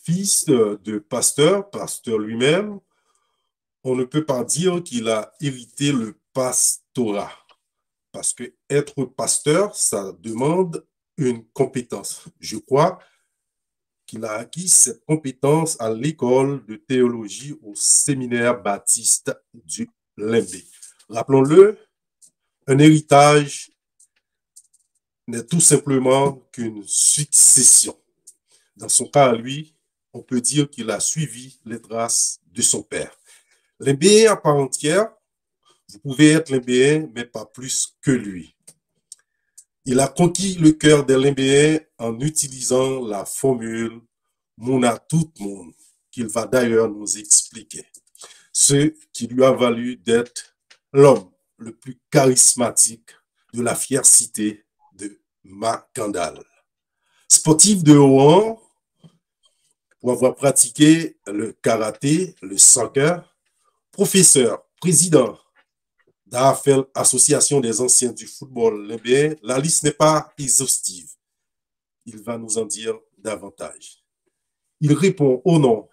fils de pasteur, pasteur lui-même, on ne peut pas dire qu'il a hérité le pastorat. Parce que être pasteur, ça demande une compétence. Je crois qu'il a acquis cette compétence à l'école de théologie au séminaire baptiste du Limbé. Rappelons-le, un héritage n'est tout simplement qu'une succession. Dans son cas à lui, on peut dire qu'il a suivi les traces de son père. Limbéen à part entière, vous pouvez être limbéen, mais pas plus que lui. Il a conquis le cœur des limbéens en utilisant la formule Mouna tout monde, qu'il va d'ailleurs nous expliquer. Ce qui lui a valu d'être l'homme le plus charismatique de la fière cité de Makandal. Sportif de haut rang, pour avoir pratiqué le karaté, le soccer, professeur, président de l'AFL, Association des anciens du football limbéen, la liste n'est pas exhaustive. Il va nous en dire davantage. Il répond au nom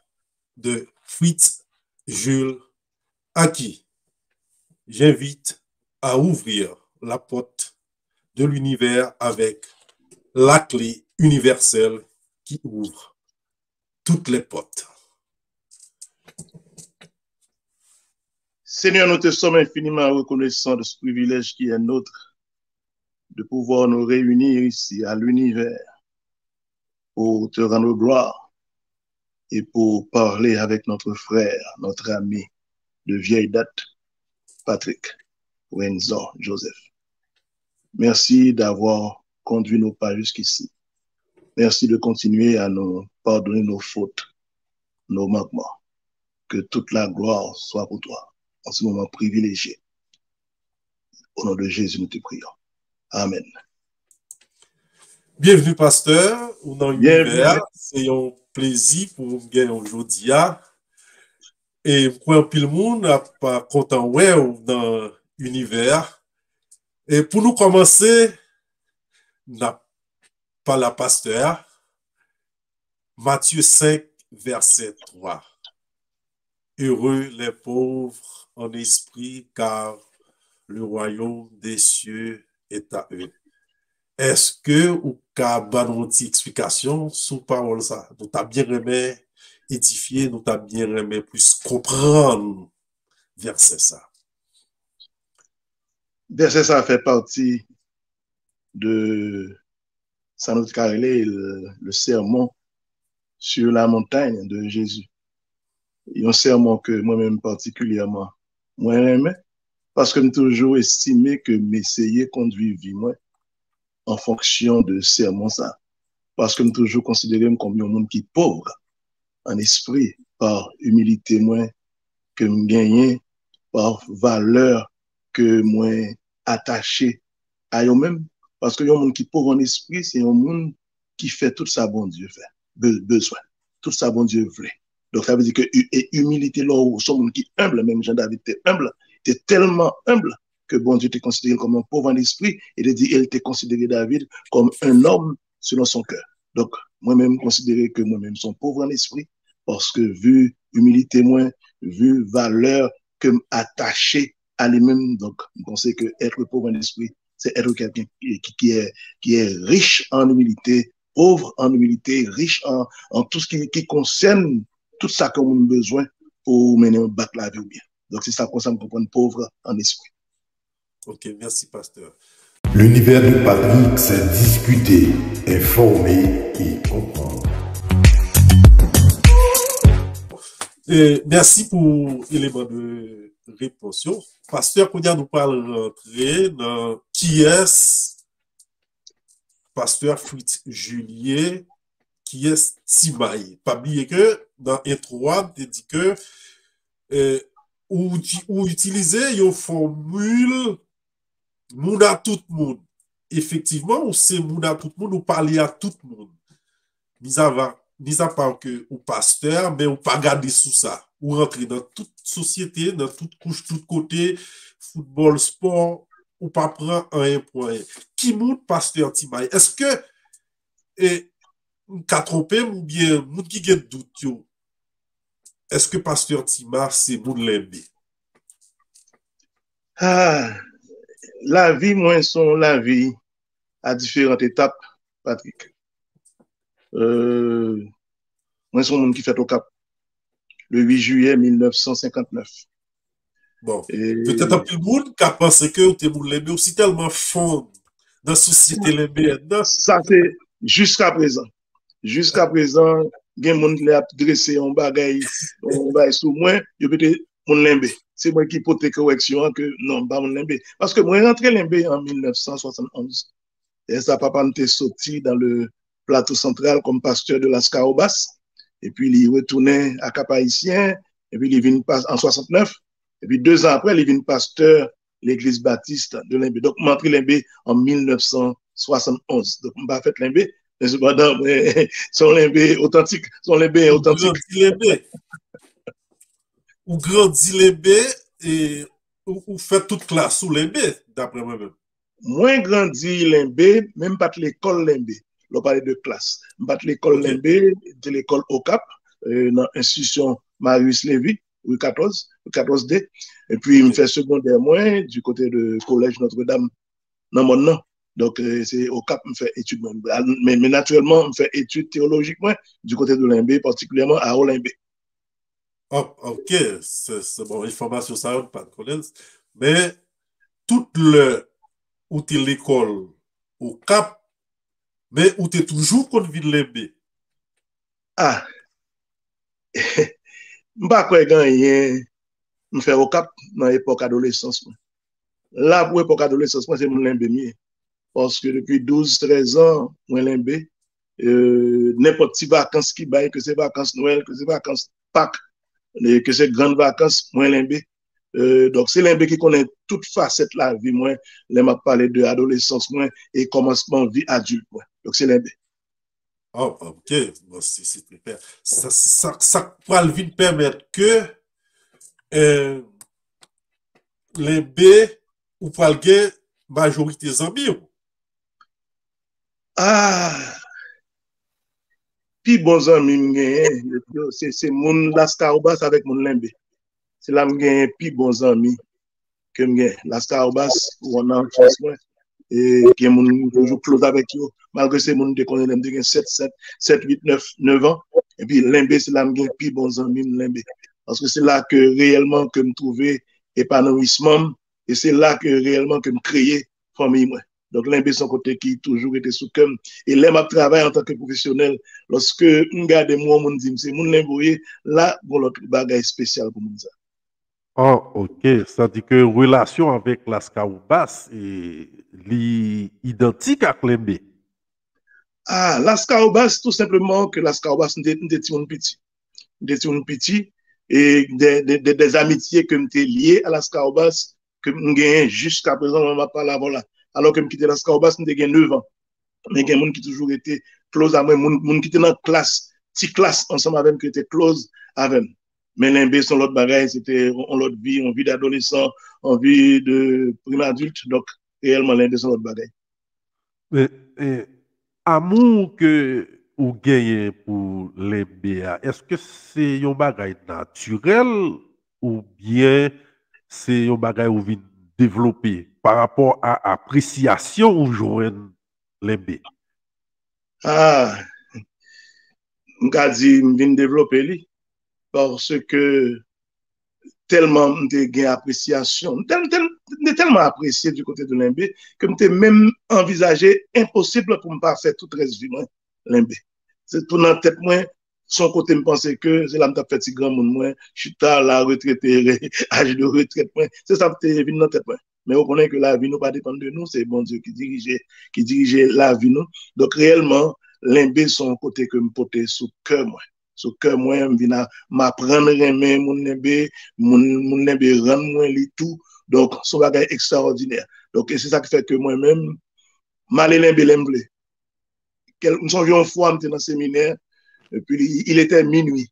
de Fritz Jules, à qui j'invite à ouvrir la porte de l'univers avec la clé universelle qui ouvre toutes les portes. Seigneur, nous te sommes infiniment reconnaissants de ce privilège qui est nôtre, de pouvoir nous réunir ici à l'univers pour te rendre gloire et pour parler avec notre frère, notre ami de vieille date, Patrick Wenzon Joseph. Merci d'avoir conduit nos pas jusqu'ici. Merci de continuer à nous pardonner nos fautes, nos manquements. Que toute la gloire soit pour toi en ce moment privilégié. Au nom de Jésus, nous te prions. Amen. Bienvenue, pasteur, ou dans l'univers. C'est un plaisir pour nous gagner aujourd'hui. Et pour tout le monde, pas content ouais dans l'univers. Et pour nous commencer, n'a pas la pasteur. Matthieu 5, verset 3. Heureux les pauvres en esprit, car le royaume des cieux est à eux. Est-ce que ou ka ban une petite explication sous parole ça? Nous t'a bien aimé édifier, nous t'a bien aimé plus comprendre verset ça. Verset ça fait partie de Sanout Karele, le sermon sur la montagne de Jésus. Un sermon que moi-même particulièrement moi aimé parce que j'ai toujours estimé que m'essayer conduire vie moi en fonction de sermon ça. Parce que j'ai toujours considéré comme un monde qui est pauvre en esprit par humilité moi que me gagné par valeur que moi attaché à eux-mêmes parce que un monde qui est pauvre en esprit c'est un monde qui fait tout ça bon Dieu fait besoin tout ça bon Dieu voulait. Donc ça veut dire que humilité là où son monde qui est humble, même Jean-David était humble, était tellement humble que bon Dieu t'est considéré comme un pauvre en esprit et il dit il t'est considéré David comme un homme selon son cœur. Donc moi-même considéré que moi-même son pauvre en esprit parce que vu humilité moi, vu valeur que attaché à lui-même, donc je pense que être pauvre en esprit c'est être quelqu'un qui est riche en humilité, pauvre en humilité, riche en tout ce qui concerne tout ça qu'on a besoin pour mener un bac la vie ou bien. Donc, c'est ça qu'on s'en comprend pauvre en esprit. Ok, merci, pasteur. L'univers de Patrick, c'est discuter, informer et comprendre. Et merci pour l'élément de réponse. Pasteur, qu'on nous parle rentrer dans qui est pasteur Fritz Julier, qui est Timaï. Pas oublier que dans l'intro, tu dit que ou utiliser une formule moun à tout le monde. Effectivement, ou c'est moun à tout le monde, ou parler à tout le monde. Mis à part que ou pasteur, mais ou pas garder sous ça. Ou rentrer dans toute société, dans toute couche, tout côté, football, sport, ou pas prendre un point. Qui moun pasteur Timaï? Est-ce que m'ka trompé ou bien moun qui gen doute yo, est-ce que pasteur Timar c'est moun lembe? Ah, la vie, moi, son la vie à différentes étapes, Patrick. Moi, son monde qui fait au Cap le 8 juillet 1959. Bon, Et peut-être un peu de monde qui a pensé que t'es moun lembe aussi tellement fond dans la société lembe, non? ça, c'est jusqu'à présent. Jusqu'à présent, il y a des gens qui ont dressé un bagage sur moi, je peux être mon limbe. C'est moi qui porte correction que non, pas mon limbe. Parce que moi, je suis rentré limbe en 1971. Et ça, papa m'était sorti dans le plateau central comme pasteur de las Caobas. Et puis, il retournait à Cap-Haïtien. Et puis, il vient en 69. Et puis, 2 ans après, il vient pasteur l'église baptiste de Limbe. Donc, je suis rentré Limbe en 1971. Donc, je n'ai pas fait Limbe. Mais cependant, son Limbe authentique. Son Limbe authentique. Ou grandi Limbe et ou fait toute classe sous Limbe, d'après moi-même. Moi, grandi Limbe, même pas de l'école Limbe. On parle de classe. Pas de l'école Limbe, de l'école au Cap, dans l'institution Marius Lévy, Louis 14D. Et puis, il me fait secondaire, moi, du côté de Collège Notre-Dame, dans mon nom. Donc, c'est au Cap, je fais études. Mais naturellement, je fais études théologiques, moi, du côté de Limbe, particulièrement à Olimbe. Oh, ok, c'est bon, information ça, pas de problème. Mais toute le où tu l'école au Cap, mais où tu toujours qu'on vit Limbe. Ah, je ne sais pas quoi gagner, je fais au Cap dans l'époque adolescence. Là, pour l'époque adolescence, c'est mon Limbe mieux. Parce que depuis 12-13 ans, moi, Limbe, n'importe quelle vacances qui baille, que c'est vacances Noël, que c'est vacances Pâques, que c'est grandes vacances, moi, Limbe. Donc, c'est Limbe qui connaît toute facette de la vie, moi. Là, m'a parlé de adolescence, moi, et commencement de vie adulte, moi. Donc, c'est Limbe. Oh, ok, bon, c'est très clair. Ça va le permettre que Limbe ou pas le majorité zambie. Ah, puis bon amis, c'est mon Las Caobas avec mon Limbe. C'est là que j'ai puis bons amis que j'ai. Las Caobas, où on a en chance, et qui est toujours close avec eux, malgré ces gens qui connaissent 7, 8, 9 ans. Et puis Limbe, c'est là que j'ai puis bons amis, Limbe. Parce que c'est là que réellement que je trouvais épanouissement, et c'est là que réellement que je créais famille, moi. Donc, Limbe, son côté qui toujours été sous cœur. Et là, je travaille en tant que professionnel. Lorsque je regarde moi, je me dis, c'est mon Limbe, là, bon, l'autre bagage spécial pour moi. Oh, ok. Ça dit que relation avec Las Caobas est identique à Limbe. Ah, Las Caobas, tout simplement que Las Caobas, nous étions petit. Nous étions petit et des amitiés que nous étions liées à Las Caobas que nous gagnons jusqu'à présent, on ne va pas là, voilà. Alors que nous quittons Las Caobas, nous avons 9 ans. Mais il y a des gens qui ont toujours été close à moi, des gens qui étaient dans la classe, petite classe ensemble avec qui étaient close avec. Mais l'imbe, son l'autre bagage, c'était l'autre vie, on vit d'adolescent, on vit de prime adulte. Donc, réellement, l'imbe, son l'autre bagage. Mais, amour que ou gagne pour les BA, est-ce que c'est un bagage naturel ou bien c'est un bagage ou vient développer par rapport à appréciation ou joindre les B? Ah, je dit, je viens développer lui parce que tellement j'ai gain appréciation, tellement apprécié du côté de l'imbe que j'ai même envisagé impossible pour ne pas faire tout reste vie l'imbe. C'est tout dans la tête moi, son côté me pensait que c'est là que fait si grand monde moi, je suis tard la retraite, âge de retraite moi, c'est ça qui est venu dans la tête moi. Mais on connaît que la vie ne pas dépend de nous, c'est bon Dieu qui dirige la vie nous. Donc réellement, l'imbe son côté que me porter sous cœur moi. Sous cœur moi, je viens m'apprendre à aimer mon limbe, mon limbe rendre moi tout. Donc, son bagage extraordinaire. Donc, c'est ça qui fait que moi-même, mal limbe limbe. Nous sommes une fois, j'étais dans le séminaire, et puis il était minuit.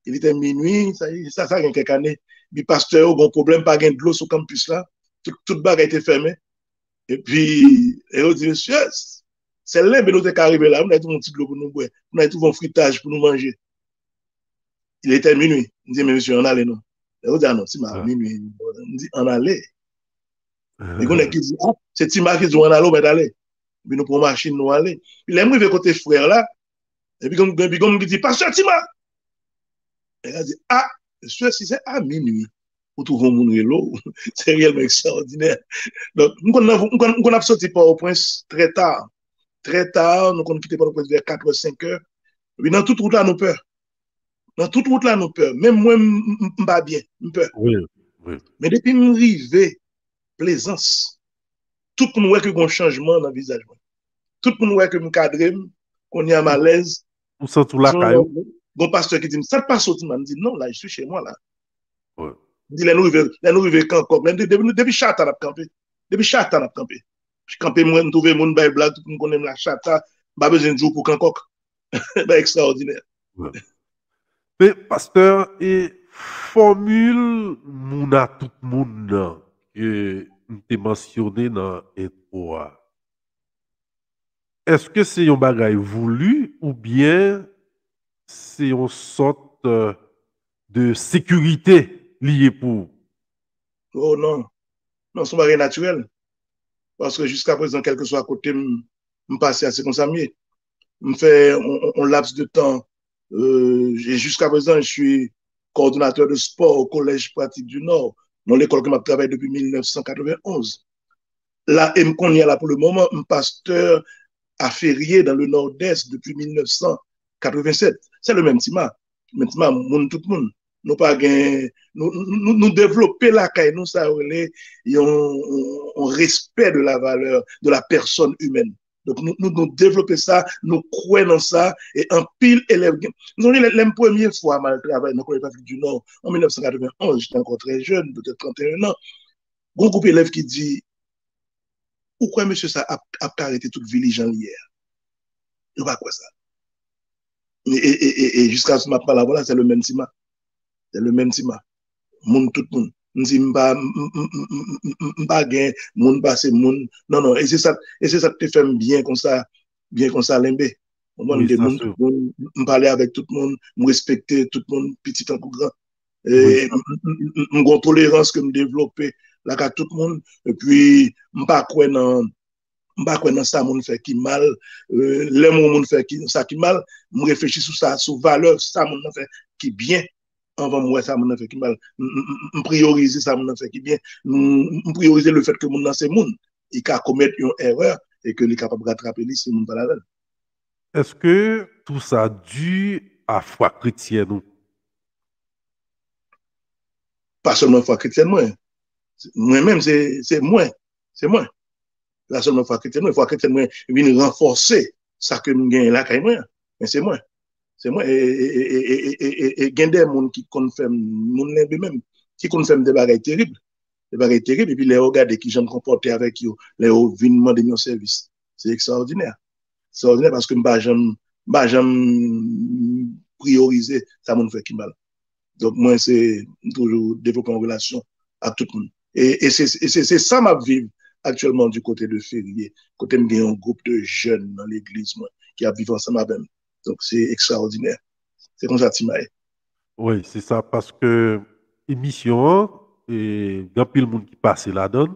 Il était minuit, ça y a quelques années. Le pasteur a un problème, pas de l'eau sur le campus là. Tout bagage était fermé. Et puis, il dit, monsieur, C'est là, nous sommes arrivés là, on a tout un petit pour nous boire, on a tout un fritage pour nous manger. Il était minuit. Je dis, mais monsieur, on allait, non. On dit, ah non, Tima, minuit. On dit, on allait. Et on a qui dit, ah, c'est Tima qui dit, on allait, mais allez. Puis nous prenons machine, nous allons. Puis là, je côté frère là, et puis comme je dis, pasteur Tima. Et il a dit, ah, monsieur, si c'est à minuit, vous trouvez mon vélo, c'est réellement extraordinaire. Donc, nous avons sorti Port-au-Prince très tard. Très tard, nous avons quitté Port-au-Prince vers 4 ou 5 heures. Et puis dans toute route là, nous peur. Dans toute route là, nous peur. Même moi, je ne pas bien, je peur. Oui, oui. Mais depuis que je suis arrivé, plaisance, tout le monde voit qu'il y a un changement dans le visage. Tout le monde voit que je cadre, qu'on y a malaise. Ou sans tout la caillou. Bon pasteur qui dit, ça ne passe pas, je dis, non, là, je suis chez moi, là. Ouais. Je dis, là, nous arrivons quand depuis chata, on a campé. Depuis chata, on a campé. Je campé, moi, je trouve mon bail blague, tout le monde connaît la chata, pas besoin de jouer pour Kankouk. C'est extraordinaire. Ouais. Mais, pasteur, et formule, moun a tout le monde que tu mentionné dans l'intro. Est-ce que c'est un bagage voulu ou bien c'est une sorte de sécurité liée pour? Oh non, non, c'est un bagage naturel. Parce que jusqu'à présent, quel que soit à côté, je passe assez comme ça. Je fais un laps de temps. Et jusqu'à présent, je suis coordonnateur de sport au Collège pratique du Nord, dans l'école que je travaille depuis 1991. Là, et qu'on y est là pour le moment, un pasteur à Ferrier dans le Nord-Est depuis 1987. C'est le même Tima. Maintenant, tout le monde. Nous pas nous développer la caille, nous ça on respect de la valeur de la personne humaine. Donc nous développer ça, nous croyons dans ça et en pile élèves. Nous avons la première fois mal travaillé dans l'école du Nord en 1991, j'étais encore très jeune, peut-être 31 ans. Un groupe d'élèves qui dit pourquoi monsieur ça a arrêté toute villageant hier? Je ne sais pas quoi ça. Et jusqu'à ce moment là, voilà, c'est le même Tima. C'est le même Tima. Moun tout moun. M'di m'pa gen, moun passe moun. Non, non, et c'est ça qui te fait bien comme ça, lembe. Moi, Oui, ça, m'parler avec tout le monde, m'respecter tout le monde, petit en grand. Et m'gon tolérance que m'développer là qu'à tout le monde. Et puis, m'pa quoi dans ça moun fait qui mal, les moun fait qui ça qui mal, me réfléchir sur ça, sur valeur ça moun fait qui bien. Avant moi ça moun fait qui mal, prioriser ça moun fait qui bien, prioriser le fait que moun c'est moun, il ka commettre une erreur et que il est capable de rattraper lui si moun pas la veille. est-ce que tout ça dû à foi chrétienne ou? Pas seulement foi chrétienne moi-même c'est moi. La seulement foi chrétienne, foi chrétienne moi vient renforcer ça que nous gagne là moi, mais c'est moi. C'est moi et gagne des monde qui confirme moun même qui confirme des bagages terribles. Des bagages terribles et puis les regarder qui j'aime comporter avec eux, les viennent demander mon service. C'est extraordinaire. C'est extraordinaire parce que j'aime prioriser ça mon fait qui mal. Donc moi c'est toujours développer une relation à tout le monde. Et c'est ça ma vie actuellement du côté de Ferrier. Côté me un groupe de jeunes dans l'église moi qui a vécu ensemble avec. Donc c'est extraordinaire. C'est comme ça Timae. Oui, c'est ça parce que émission et dans pile monde qui passe là-dedans,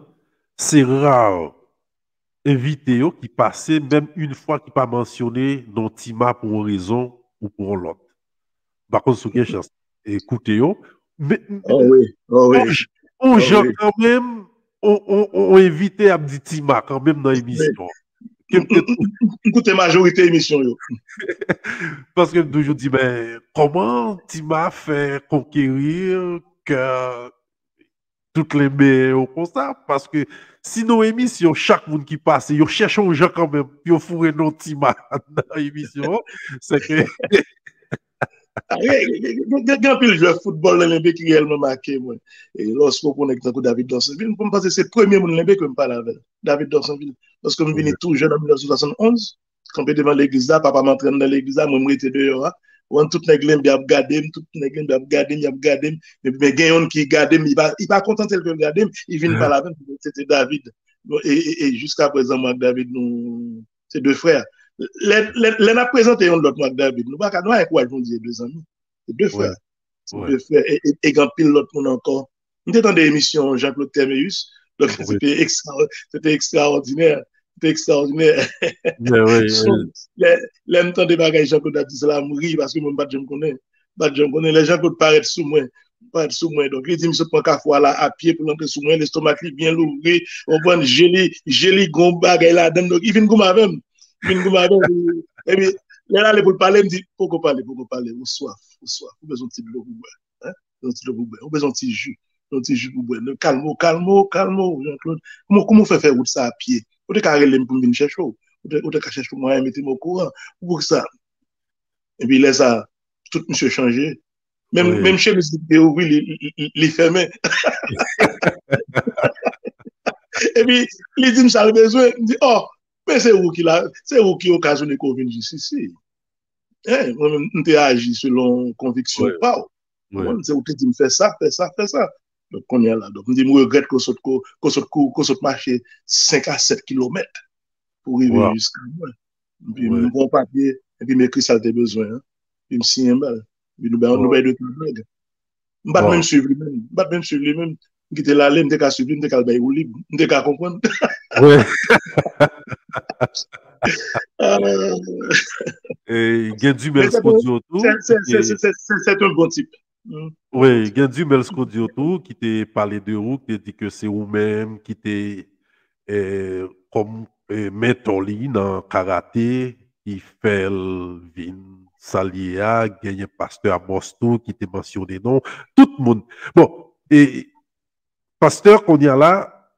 c'est rare invité qui passe même une fois qui pas mentionné non Tima pour une raison ou pour l'autre. Par contre, ce qui est chance, écoutez, mais oh oui. on quand même, on invité à dire Tima quand même dans l'émission. Écoutez, majorité émission. Parce que toujours dit, mais comment Tima fait conquérir que toutes les meilleures comme ça? Parce que sinon, émission, chaque monde qui passe, ils cherchent un gens quand même, puis ils fourrent nos Tima dans l'émission. C'est que. Il y a un joueur de football dans l'Olympique qui est réellement marqué. Et lorsqu'on connecte avec David Dorsonville, je pense que c'est le premier monde que je parle avec David Dorsonville. Parce que je venais tout jeune en 1971, quand je devant l'église, papa m'entraîne dans l'église, moi je suis dehors. Tout le monde a regardé, mais il y a un qui regarde, il n'est pas content de regarder, il vient pas là-bas, c'était David. Et jusqu'à présent, moi, David, nous C'est deux frères. Les n'a présenté un l'autre David. Nous pas quoi ils vont dire deux amis. C'est deux frères. C'est deux frères. Et quand pile l'autre monde encore. Nous étions dans des émissions Jean-Claude Théméus. Donc c'était extraordinaire. C'était extraordinaire. Les temps des bagages Jean-Claude a dit cela mourir parce que moi je me connais. Les gens qui paraissent sous moi. Donc, il dit, je prends qu'à fois là, à pied pour l'entrer sous moi, l'estomac bien l'ouvrir, on prend gelé, gros bagay là, donc, il vient comme avec. Et puis, là, pour parler, il me dit, pourquoi parler, ou soif, ou besoin de petit de l'eau pour boire, ou besoin de petit jus, pour boire, calme, Jean-Claude, comment faire route ça à pied? Ou te carrer les pour venir chercher, ou te chercher pour moi, mettez-moi au courant, pour ça. Et puis, là, ça, tout monsieur changé. Même chez les oui, il fermait. Et puis, il dit, ça a besoin. Il dit, oh, mais c'est vous qui occasionne le Covid ici. Moi-même, je agi selon conviction. C'est vous qui dit, fais ça. Donc, on est là. Donc, je me regrette qu'on saute marcher 5 à 7 km pour arriver jusqu'à moi. Et puis, je prends papier, et puis, mes ça a besoin. Puis, je me signe un balle. Puis, nous avons deux blagues. Je ne vais même suivre lui-même. Je était là, je ne vais suivre, je ne vais pas libre, je ne vais pas comprendre. Et Gendu Melskodiotou. C'est un bon type. Oui, Gendu Melskodiotou qui t'a parlé de vous, qui t'a dit que c'est vous-même qui t'est comme mentoli dans karaté, qui fait le vin. Salia, gagné pasteur à Boston qui t'a mentionné non, tout le monde. Bon, et pasteur qu'on y a là,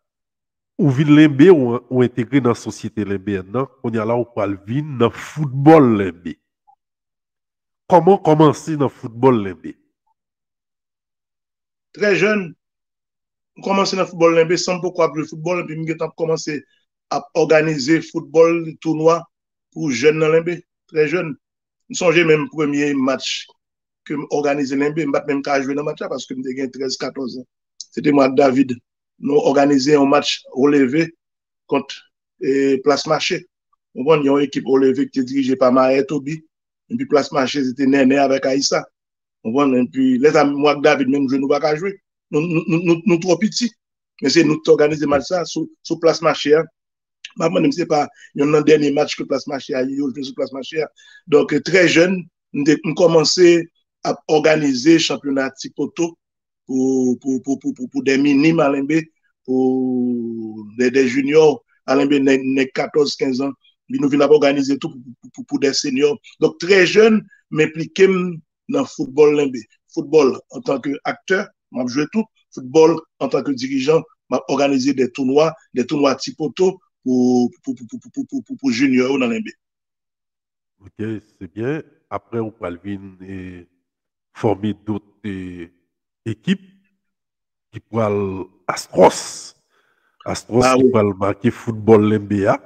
ou vin lembe ou intégré dans la société lembe, non, on y a là ou pas le vin dans le football lembe. Comment commencer dans le football lembe? Très jeune, on commence dans le football lembe sans pourquoi le football, puis on a commencé à organiser football tournoi pour jeunes dans lembe, très jeune. Je songe même premier match que organisé l'Embe, je ne même pas jouer dans le match parce que j'ai 13-14 ans. C'était moi, David. Nous organisé un match relevé contre Place Marché. On voit une équipe relevée qui était dirigée par Maë Tobi. Et puis Place Marché, c'était Néné avec Aïssa. On voit, et puis moi, David, même je ne vais pas jouer. Nous trop petits. Mais c'est nous qui organisons le match ça sous Place Marché. Maman ne sait pas, il y a un dernier match que Place Marché a eu, je suis Place Marché. Donc, très jeune, on commençait à organiser championnat Tipoto pour des minimes à l'Embe, pour des juniors à l'Embe, 14-15 ans. Nous venons organiser tout pour des seniors. Donc, très jeune, m'impliquer dans le football l'Embe. Football en tant qu'acteur, m'a joué tout. Football en tant que dirigeant, m'a organisé des tournois Tipoto pour junior dans l'NB. Ok, c'est bien. Après, on peut venir former d'autres équipes qui pourraient Astros qui pourraient marquer football l'NBA.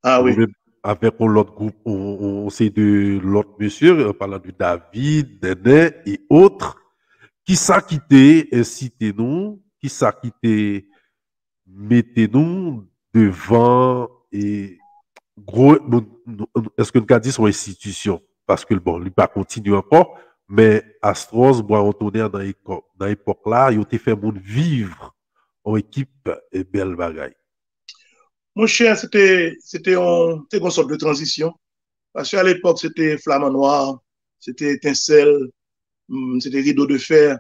Ah oui. Avec l'autre groupe, on sait de l'autre monsieur, parlant de David, Dédé et autres, qui s'a quitté, incitez-nous, qui s'a quitté, mettez-nous devant et gros, est-ce que nous avons dit son institution? Parce que bon, il va continuer encore, mais Astros, moi, retourner dans l'époque là, il a fait monde vivre en équipe et belle bagaille. Mon cher, c'était une sorte de transition. Parce qu'à l'époque, c'était Flamand Noir, c'était Étincelle, c'était Rideau de Fer.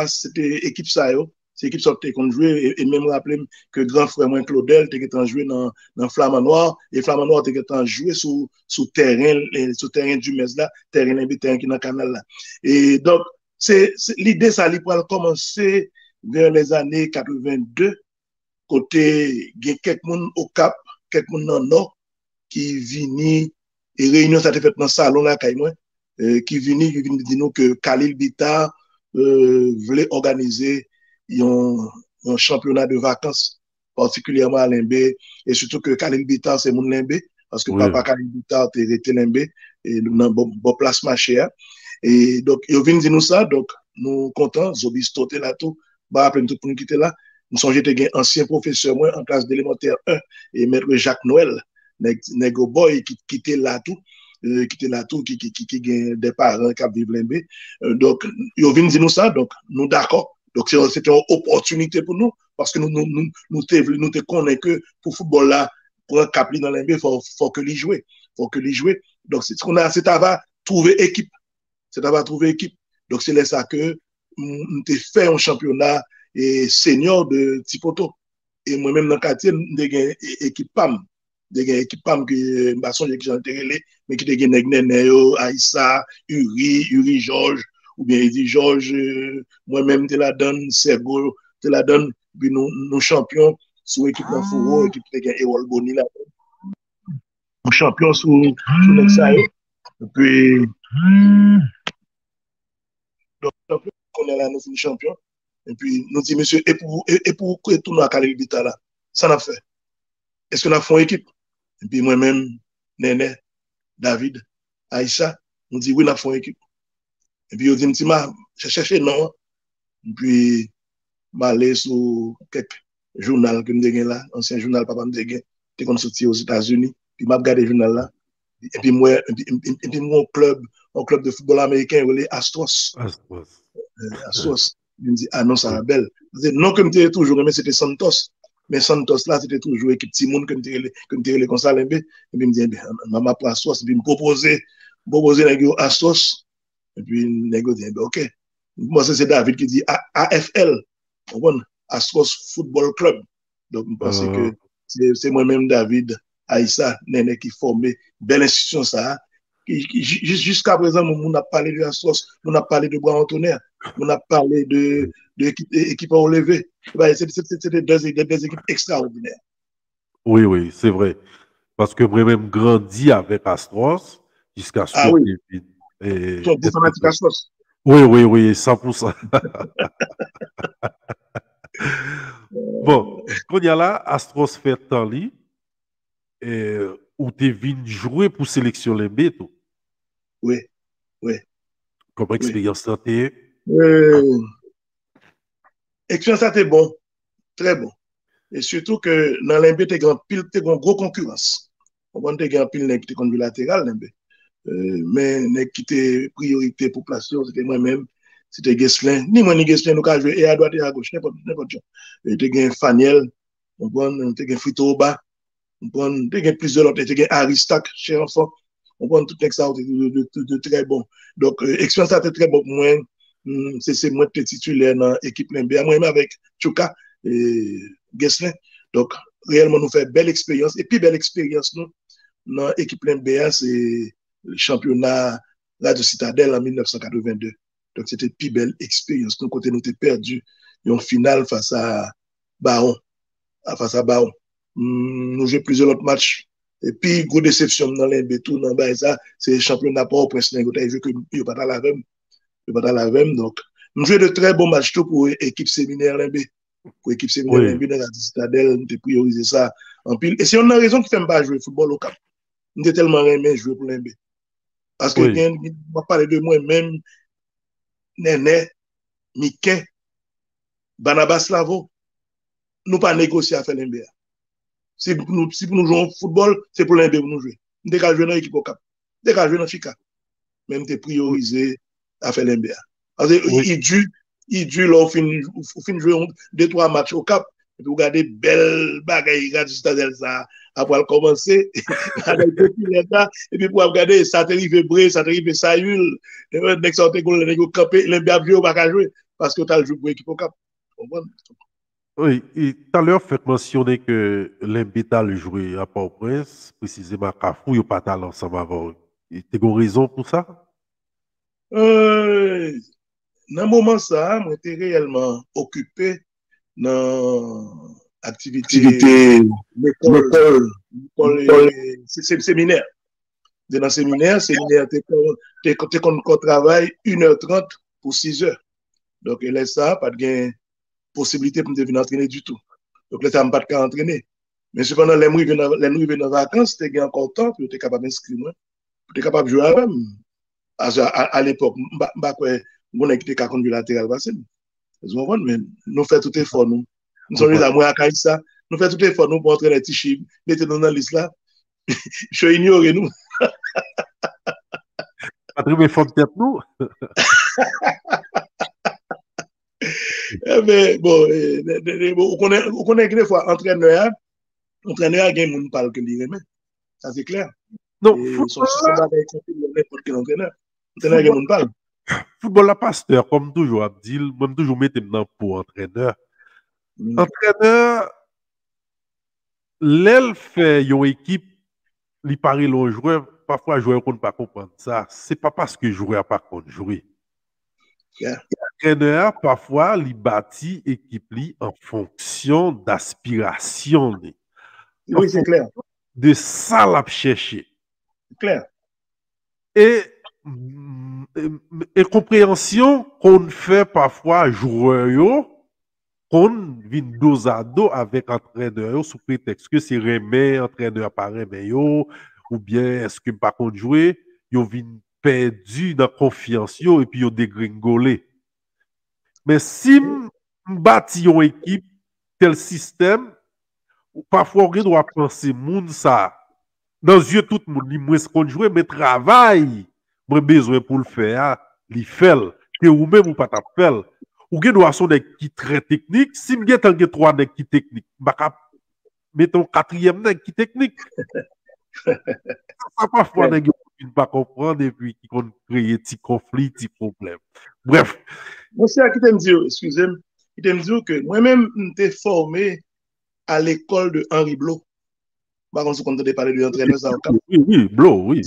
C'était équipe Sayo. C'est l'équipe sortait qu'on jouait et même rappeler que grand frère moi Claudel était en joué dans Flamand Noir et Flamand Noir était en joué sous terrain du Metz là, terrain qui dans canal là. Et donc c'est l'idée ça li pour commencer vers les années 82 côté quelques monde au Cap, quelques monde dans nord qui vini et réunion ça été faite dans salon là moi qui vini dire nous que Khalil Bita voulait organiser un championnat de vacances, particulièrement à Limbe, et surtout que Khalil Bitar, c'est mon Limbe, parce que papa Khalil Bitar était Limbe, et nous avons bon place marché. Et donc, ils viennent dire nous ça, donc nous contents, Zobisto était là tout, bah, après tout pour nous quitter là. Nous sommes un ancien professeur, moi, en classe d'élémentaire 1, et maître Jacques Noël, nèg boy qui était là tout, qui gagne des parents qui vivent l'embé. Donc, ils viennent dire nous ça, donc nous d'accord. Donc, c'était une opportunité pour nous, parce que nous te connaissons que pour le football là, pour un cap dans l'embé, faut que les jouer. Faut que les jouer. Donc, c'est à trouver équipe. C'est à trouver équipe. Donc, c'est là ça que nous avons fait un championnat et senior de Tipoto. Et moi-même, dans le quartier, j'ai une équipe PAM. J'ai une équipe PAM qui j'ai enterré, mais qui a une Aïssa, Uri Georges, ou bien il dit Georges, moi-même, je la donne, Sergo, je la donne, puis nous champions sous l'équipe d'Anfouro, équipe qui a Erol Boni là. Nous champions sous Nexayo. Et puis, donc, on est là, nous sommes champions. Et puis, nous dit, monsieur, et pour tout nous à Calibita là, ça n'a fait. Est-ce qu'on a fait une équipe? Et puis, moi-même, Néné, David, Aïcha, nous dit, oui, on a fait une équipe. Et puis, on dit, j'ai cherché non. Et puis, m'aller sur quelques journaux que je là, ancien journal, papa me dit, t'es qu'on sorti aux États-Unis. Puis, m'a regardé le journal là. Et puis, moi, mon club de football américain, il est Astros. Astros. Il me dit, ah non, ça va belle. Non, comme tu es toujours, mais c'était Santos. Mais Santos, là, c'était toujours équipe Timoun, comme tu es comme ça, et puis, il me dit, maman, pour Astros, et puis, il me proposait Astros. Et puis, il dit, ok. Moi, c'est David qui dit AFL, Astros Football Club. Donc, je pense que c'est moi-même, David, Aïssa, Néné, qui formait belle institution, ça. Jusqu'à présent, on a parlé de Astros, on a parlé de Bois-Antonnerre, on a parlé de l'équipe à relever. C'était des équipes extraordinaires. Oui, oui, c'est vrai. Parce que moi-même grandi avec Astros jusqu'à ce que oui. Tu es fanatique Astros. Oui, oui, oui, 100%. Bon, quand il y a là, Astros fait tant li, où tu viens jouer pour sélectionner Beto. Oui, oui. Comme expérience santé. Expérience santé bon, très bon. Et surtout que dans l'NB, tu as une grosse concurrence. On a une pile qui est latéral, mais qui était priorité pour placer, c'était moi-même, c'était Gesslin. Ni moi ni Gesslin, nous avons joué et à droite et à gauche, n'importe quoi. Et tu as Faniel, tu as Frito Oba, tu as plusieurs autres, tu as Aristac chez enfant. On prend tout ça de très bon. Donc, expérience était très bon pour moi. C'est moi qui suis titulaire dans l'équipe Limbe. Moi-même avec Chouka et Gesslin. Donc, réellement, nous faisons belle expérience. Et puis, belle expérience, nous, dans l'équipe Limbe, c'est le championnat Radio Citadelle en 1982. Donc, c'était une plus belle expérience. Nous, côté nous, avons perdu en finale face à Baron. Nous jouons plusieurs autres matchs. Et puis, grosse déception dans l'Inbetou, dans Baïsa, c'est le championnat pas au prince Nengo. Il veut que il pas la même. Donc, nous jouons de très bons matchs pour l'équipe séminaire Limbe. Pour l'équipe séminaire Limbe dans la Citadelle, nous avons priorisé ça en pile. Et c'est une raison qui ne fait pas jouer football au Cap. Nous avons tellement aimé jouer pour Limbe. Parce que, on va parler de moi-même, Néné, Miquin, Barnabas Lavo, nous pas négocier à faire Limbe. Si nous jouons au football, c'est pour l'Inde pour nous jouer. Nous devons jouer dans l'équipe au Cap. Nous devons jouer dans Chica. Même te prioriser à faire l'NBA. Parce que il dure là, au fin de jouer 2-3 matchs au Cap, et puis regarder belle bagaille, ça, après commencer, et puis pour regarder, ça t'arrive Bré, ça t'arrive Sayul, dès que ça t'arrive camper, l'NBA vieux pas jouer, parce que tu as le joué pour l'équipe au Cap. Oui, et tout à l'heure, fait mentionner que l'Imbétal joué à Port-au-Prince, précisément à Carrefour, il n'y a pas talent ensemble avant. Tu as une raison pour ça? Dans le moment ça, moi j'étais réellement occupé dans l'activité l'école, c'est le séminaire. Dans le séminaire, tu travailles 1h30 pour 6h. Donc, là, ça, pas de possibilité pour me devenir entraîner du tout. Donc, là, ça ne pas de entraîner. Mais cependant, les nuits dans vacances, tu as encore temps, tu es capable d'inscrire, tu es capable de jouer à même. À l'époque, on a quitté le conduit latéral. Mais nous faisons tout effort. Nous sommes à moi à Kaïsa. Nous faisons tout effort pour entraîner les Tichib, mettez-nous dans la liste là. je ignore nous. Pas très bien fort tête nous. Mais bon, on connaît que des fois, entraîneur, il y a des gens qui parlent que lui remet. Ça, c'est clair. Non, Et son bagage n'importe quel entraîneur. Entraîneur, il y a des gens qui parlent. Football la pasteur, comme toujours, Abdil, même toujours mettre maintenant pour entraîneur. Entraîneur, l'aile fait une équipe, il paraît le joueur, parfois joueur qu'on ne pas comprendre ça. C'est pas parce que joueur pas contre jouer. Yeah. Entraîneur, parfois, il bâtit équipe en fonction d'aspiration. Oui, c'est clair. De ça l'a chercher. C'est clair. Et compréhension qu'on fait parfois joueur qu'on vient dos à dos avec entraîneur sous prétexte que c'est remet entraîneur par remet ou bien est-ce que par contre jouer yo vient perdu dans confiance et puis yo dégringolé. Mais si bâti une équipe tel système parfois on doit penser moun ça dans yeux tout le monde, moi ce qu'on joue mais travail, moi besoin pour le faire, li fait que ou même ou pas t'a fait. Ou gen doit son qui très technique, si m'gen tant que trois nèg qui technique, baka mettons quatrième nèg qui technique. Ça parfois nèg ne pas comprendre et puis qui kon créer petit conflit, petit problème. Bref, monsieur qui t'aime dire, excusez-moi, qui t'aime dire que moi-même j'étais formé à l'école de Henri Blot. Par contre, on entendait parler de l'entraîneur ça au Cap. Oui, Blot, oui.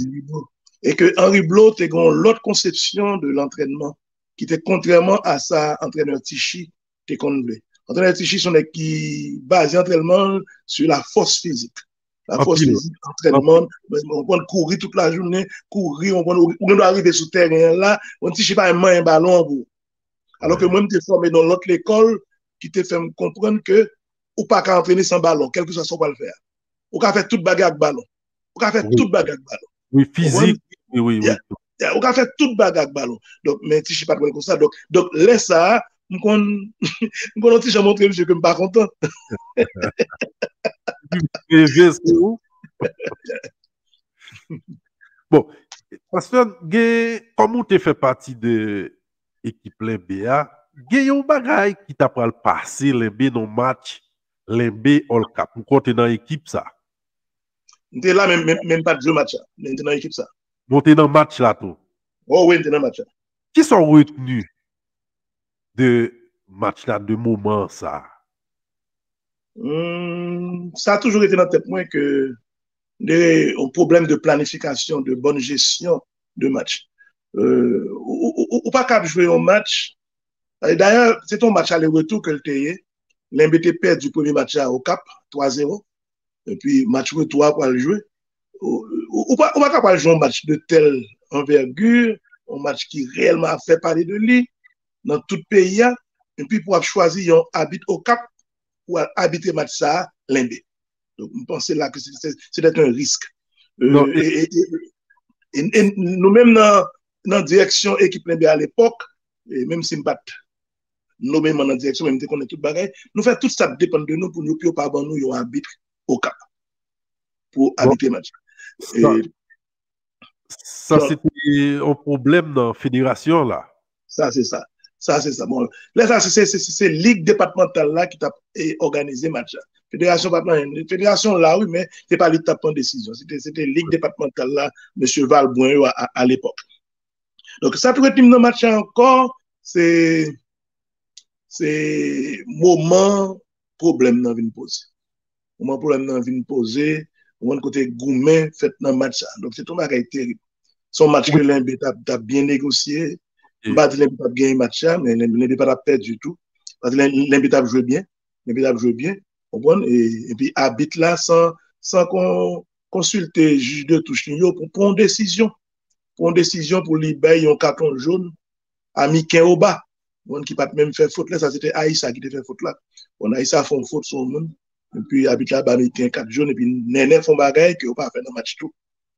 Et que Henri Blot était l'autre conception de l'entraînement qui était contrairement à sa entraîneur Tichy qui convenu. Entraîneur Tichy sont qui basé entraînement sur la force physique. La force physique, entraînement, on peut courir toute la journée, courir, on doit arriver sur le terrain là, on Tichy pas un ballon pour. Alors que moi, je suis formé dans l'autre école qui te fait comprendre que ou pas qu'à entraîner sans ballon, quel que soit ce qu'on va le faire. Ou qu'à faire toute bagarre avec ballon. Ou qu'à faire toute bagarre avec ballon. Oui, physique. Oui. Ou qu'à faire toute bagarre avec ballon. Donc, mais si je ne suis pas comme ça. Donc laisse ça. Je ne sais montrer monsieur que je ne suis pas content. Bon, parce que comme tu fais partie de l'équipe LMBA, il y a un bagage qui t'a pas passé l'MB dans le match, l'MB All Cap. Vous comptez dans l'équipe ça? T'es là, même pas de jeu match. T'es dans l'équipe ça. Vous êtes dans le match là tout? Oh oui, t'es dans le match. Qui sont retenus de match là, de moment ça? Ça a toujours été dans la tête moi que un problème de planification, de bonne gestion de match. Ou pas capable de jouer un match. D'ailleurs, c'est ton match aller-retour que le TIE. L'MBT perd du premier match au Cap, 3-0. Et puis, match retour pour le jouer. Ou pas capable de jouer un match de telle envergure, un match qui réellement fait parler de lui dans tout le pays. Et puis, pour choisir un habit au Cap, pour habiter match ça, l'MB. Donc, je pense là que c'est un risque. Et nous-mêmes, dans la direction équipe l'MB à l'époque, et même si nous-mêmes dans la direction, même si on est tout bagaille, nous faisons tout ça dépend de nous pour nous, puis pas nous, nous habiter au Cap pour habiter le match. Ça c'était un problème dans la fédération là. Ça, c'est ça. Ça, c'est ça. Bon, là, c'est ligue départementale là qui t'a organisé le match. Fédération là, oui, mais c'est pas lui qui t'a pris décision. C'était ligue départementale là, M. Valboin à l'époque. Donc, ça tout est dans le match encore, c'est moment problème dans une pause. Moment problème dans une pause, moment côté gourmet fait dans le match. Donc, c'est un bagage terrible. Son match que l'Imbe t'a bien négocié. Pas de l'Imbe t'a gagné match, mais l'Imbe t'a perdu du tout. Parce que l'Imbe t'a joué bien. L'Imbe t'a joué bien. Et puis, habite là sans qu'on consulte le juge de touche pour une décision. Pour une décision pour libérer un carton jaune à Mickey Oba. Qui pas même fait faute là, ça c'était Aïssa qui te fait faute là. Aïssa fait faute sur le monde. Et puis, habite là, Mickey 4 jaunes. Et puis, Néné font bagaille que pas fait dans le match tout.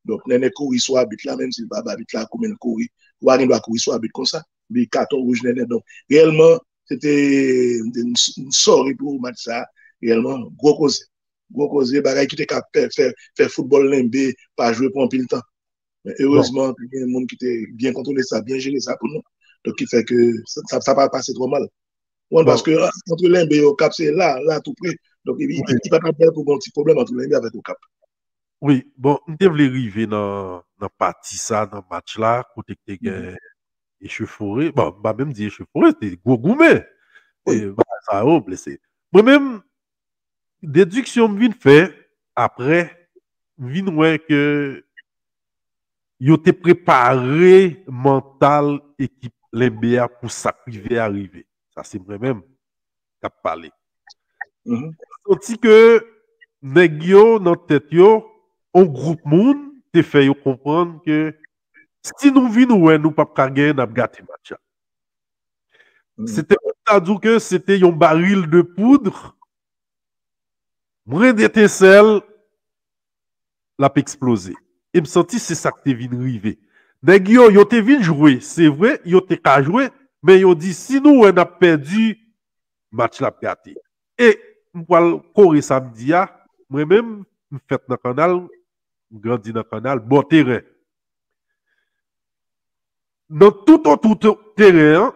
Donc, Néné courir soit habite là, même si pas habite là, combien courir. Ou il doit courir soit habite comme ça. Mais carton rouge Néné. Donc, réellement, c'était une sortie pour le match ça. Réellement, gros cause. gros cause bagay qui était capable faire football limbe, pas jouer pour un pile temps. Mais heureusement, il y a des gens qui étaient bien contrôlé ça, bien géré ça pour nous. Donc, il fait que ça ne va pas passer trop mal. Ouais, parce que entre limbe et au cap, c'est là, tout près. Donc, il ne va pas faire pour un petit problème entre limbe avec au cap. Oui, bon, on devait arriver dans partie ça, dans le match là, côté que tu échauffouré. Bon, bah même dit échauffouré, c'était gros gourmet. Et bah, ça a blessé. Moi-même, déduction me vient fait après, vient ouais que yo te préparé mental équipe l'NBA pour ça privé arriver. Ça c'est moi-même qui a parlé. Senti que nèg yo dans tête yo, on groupe moun te fait yo comprendre que si nous venons ouais nous pas gagner n'a gâté match. C'était à dire que c'était un baril de poudre, moins d'étincelle, l'a explosé. Et me senti c'est ça que t'es venu river. Nèg yo te venu jouer, c'est vrai, yo te ka jouer, mais yo dit si nous on a perdu match l'a gâté. Et m'poil coré samedi a, moi-même fait dans canal, grandi dans canal, bon terrain. Dans tout autre terrain,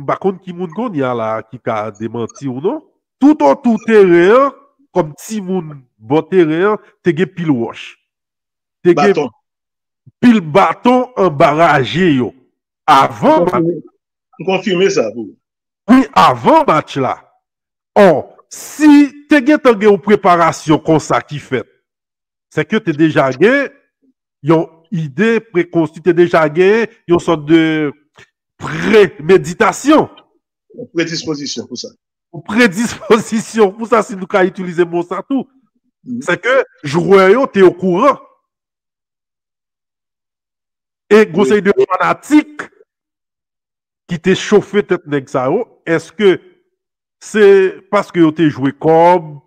par contre, qui moun kon y a là, qui a démenti ou non, tout terrain, comme si moun bon terrain, te gen pile wash. Te gen pile bâton embarragé yo. Avant, confirmer ça, vous. Oui, avant match là. Or, si te gen une préparation comme ça qui fait, c'est que tu déjà gen une idée préconçue, déjà gen une sorte de préméditation. Prédisposition pour ça. Prédisposition pour ça, si nous avons utilisé mot ça tout. C'est que joueur tu es au courant. Et conseil de fanatique qui t'est chauffé tête nèg ça, est-ce que c'est parce que tu as joué comme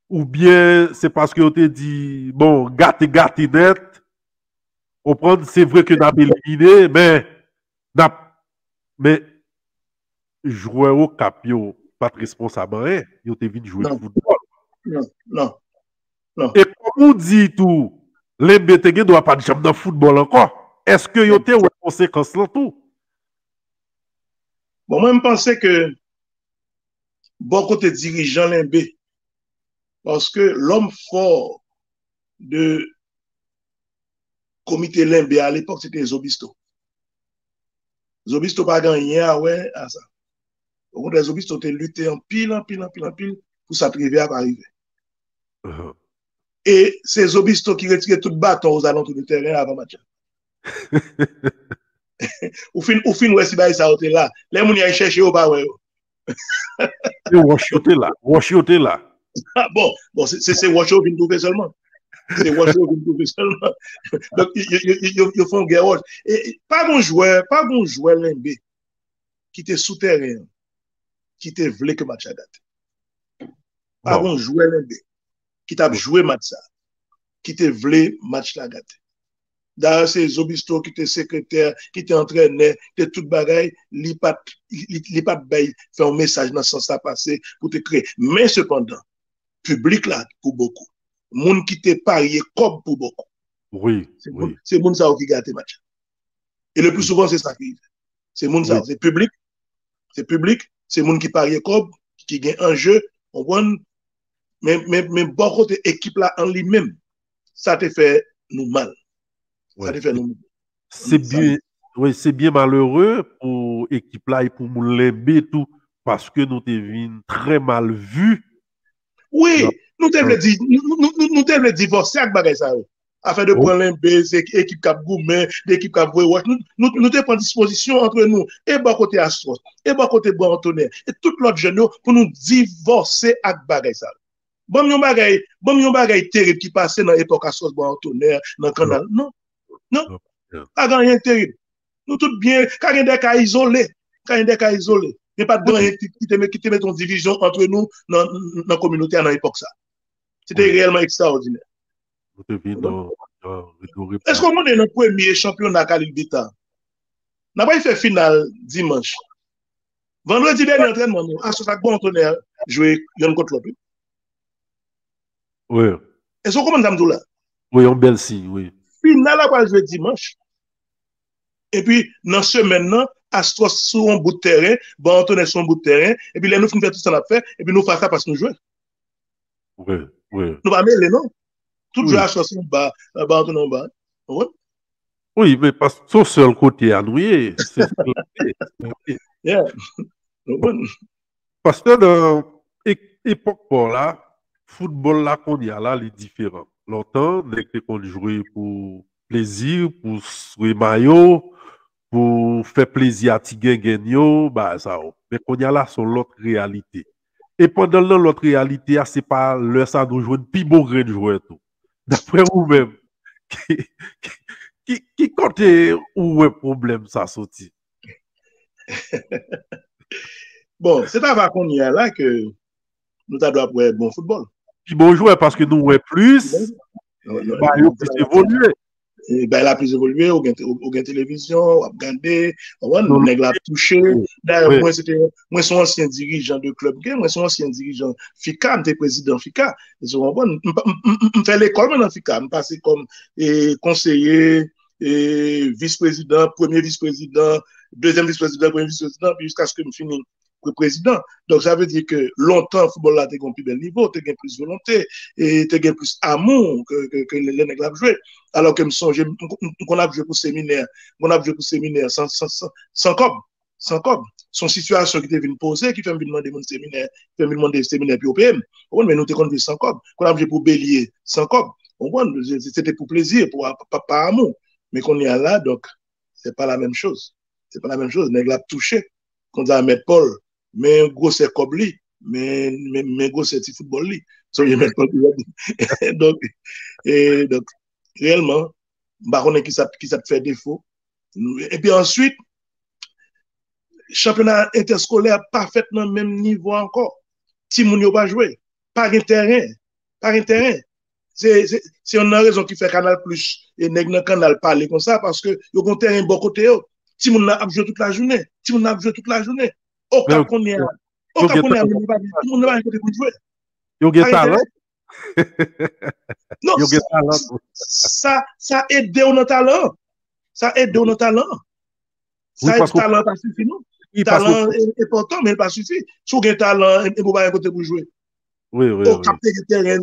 ou bien c'est parce que tu as dit bon, gâté net. On prend, c'est vrai que n'a éliminé, mais joueur au cap yo pas responsable rien, yo te vinn jouer football. Non. Et comme on dit tout, les BTG doit pas jamais dans football encore. Est-ce que yo te une conséquence là tout? Bon, moi je pense que bon côté dirigeant l'MB parce que l'homme fort de comité l'MB à l'époque c'était Zobisto. Zobisto pas gagné à ça. Au contraire, Zobisto a lutté en pile pour ça privé à arriver. Et c'est Zobisto qui retire tout bâton aux alentours du terrain avant match. Au fin, ouais, si bah, ça été là. Les gens y cherché au bas, ouais. Washoté là. Bon, c'est Washo qui trouver seulement. C'est Washo qui trouver seulement. Donc, ils font guerre. Et pas bon joueur l'NB qui était souterrain, qui était voulu que match à date. Pas bon joueur l'NB qui t'a joué match ça, qui était voulu match la date. D'ailleurs, c'est Zobisto qui était secrétaire, qui était entraîneur, qui était tout bagaille, il pas fait un message dans ce sens à passer pour te créer. Mais cependant, public là, pour beaucoup. Moun qui te parié comme pour beaucoup. Oui. C'est moun ça qui gâte match. Et le plus souvent, c'est ça qui arrive. C'est moun ça, c'est public, c'est moun qui parié comme, qui gagne un jeu, on voit, mais bon côté équipe là en lui-même, ça te fait nous mal. C'est bien malheureux pour l'équipe là et pour l'embé tout parce que nous t'avons très mal vu. Oui, nous t'avons divorcé avec bagay ça. Afin de prendre l'embé, équipe cap gourmet, l'équipe cap voyage, nous t'avons disposition entre nous et bon côté Astros, et bon côté bon Antonio et tout l'autre jeune pour nous divorcer avec bagay ça. Bon yon bagay terrible qui passait dans l'époque Astros bon Antonio dans le canal. Non, pas rien terrible. Nous tous bien, quand il y a des cas isolés, il n'y a pas de rien qui te met en division entre nous dans la communauté à l'époque ça. C'était réellement extraordinaire. Est-ce qu'on est le premier championnat Khalil Bita? On n'a pas fait finale dimanche. Vendredi dernier entraînement, à ce bon tonnerre jouer yon contre l'autre. Oui. Et ce comment ça me dit là? Oui, en bel signe, oui. Final, là, va jouer dimanche. Et puis, dans ce maintenant, Astros sur un bout de terrain, bon, Antoine sur un bout de terrain, et puis là, nous faisons tout ça, on a fait, et puis nous faisons ça parce que nous jouons. Oui, oui. Nous pas mêler, non? Tout Oui. jeu à Astros, bah, Antoine en bas. Ouais. Oui, mais parce que son seul côté à nouer, c'est Yeah. Ouais. parce que dans l'époque pour là, football là qu'on y a là, il est différent. Longtemps, dès qu'on jouait pour plaisir, pour jouer maillot, pour faire plaisir à Tigre Genyo, bah ça. Mais qu'on y a là, c'est l'autre réalité. Et pendant l'autre réalité, c'est pas le ça nous jouer de plus beau gré de joueur tout. D'après vous-même, qui côté où est problème ça sorti? Bon, c'est pas qu'on y a là que nous avons pour bon football. Puis bon joueur parce que nous est plus, bah, il plus évolué. Ben, elle a plus évolué, au gain télévision, on a regardé, on a touché. D'ailleurs, moi, son ancien dirigeant de club, moi, son ancien dirigeant FICA, j'étais président FICA. Je fais l'école maintenant FICA, je passe comme conseiller, vice-président, premier vice-président, deuxième vice-président, premier vice-président, puis jusqu'à ce que je finisse président. Donc, ça veut dire que longtemps, le football là, tu as un plus bel niveau, tu as plus volonté, et tu as plus amour que les nègres ont joué. Alors que qu'on a joué pour séminaire, sans cob, sans cob. Son situation qui était venue poser, qui fait venir demander mon séminaire, fait venir demander séminaire puis OPM. Mais nous t'es conduit sans cob. Qu'on a joué pour Bélier, sans cob. C'était pour plaisir, pour pas amour. Mais qu'on y a là, donc, c'est pas la même chose. C'est pas la même chose. Nègre l'a touché. Quand on a mettre Paul, mais gros c'est Kobli, mais gros c'est petit football li. So, donc, donc, réellement, bah, on est qui ça fait défaut. Et puis ensuite, championnat interscolaire parfaitement même niveau encore. Si moun yo pas joué, pas de terrain, pas de terrain. C'est une raison qui fait Canal Plus et nèg nan Canal parler comme ça parce que yo gon terrain bon côté yo. Si moun a joué toute la journée, si moun a joué toute la journée. Au cas qu'on y a, tout le monde n'a pas côté pour jouer. Yo gen talent. Non, ça aide au talent. Ça aide au talent. Ça aide talent pas suffit non. Talent est important mais pas suffit. Si vous avez talent et vous pas côté pour jouer. Oui, oui, au capter le terrain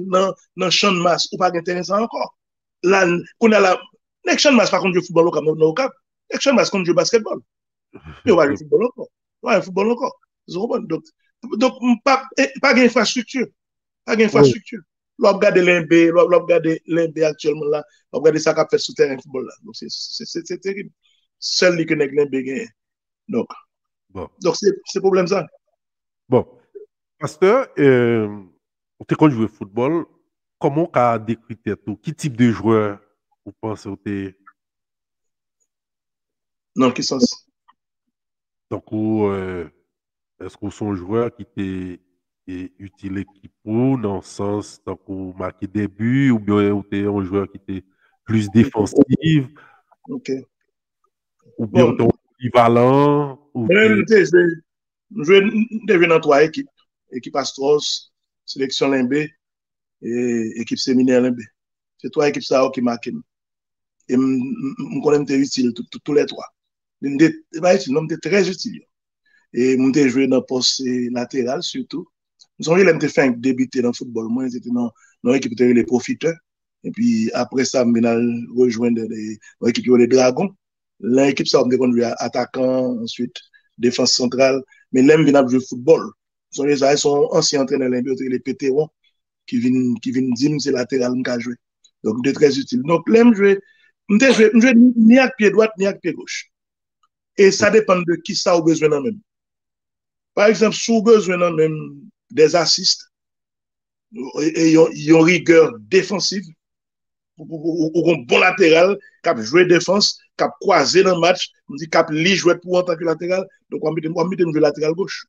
dans champ de masse ou pas de terrain ça encore. Là qu'on a la nek champ de masse par contre je football au cap. Nek champ de masse contre je basketball. Mais on va le football encore. On va le football encore. Donc pas d'infrastructure. Pas d'infrastructure. L'on regarde l'NB actuellement là, on regarde ça qu'a fait sous terrain football là. Donc c'est terrible. Seul les que l'NB gagne. Donc c'est problème ça. Bon. Pasteur, tu quand jouer au football, comment tu as décrit tout? Quel type de joueur vous pensez que dans quel sens? Donc, est-ce que sont joueur qui t'est utile équipe ou dans le sens donc marquer des buts ou bien tu es un joueur qui était plus défensif ou bien tu es polyvalent ou je deviens dans trois équipes. Équipe Astros, sélection Limbé et équipe séminaire Limbé. C'est trois équipes ça qui marquent. Et je connais que utile tous les trois. C'est très utile. Et je joué dans le poste latéral surtout. Nous avons fait débuter dans le football. Moi, j'étais dans l'équipe les profiteurs. Et puis après ça, je rejoindre l'équipe des Dragons. L'équipe ça, on conduit attaquant, ensuite défense centrale. Mais l'aime bien jouer football. Ils sont anciens entraîneurs, les pétérons, qui viennent dire c'est latéral qu'on jouer. Donc, c'est très utile. Donc, l'aime jouer, je ni avec pied droit, ni avec pied gauche. Et ça dépend de qui ça a besoin dans même. Par exemple, si vous avez besoin même des assists, et ils ont rigueur défensive, ou un bon latéral, qui a joué défense, qui a croisé dans le match, qui a joué pour en tant que latéral, donc on met le latéral gauche.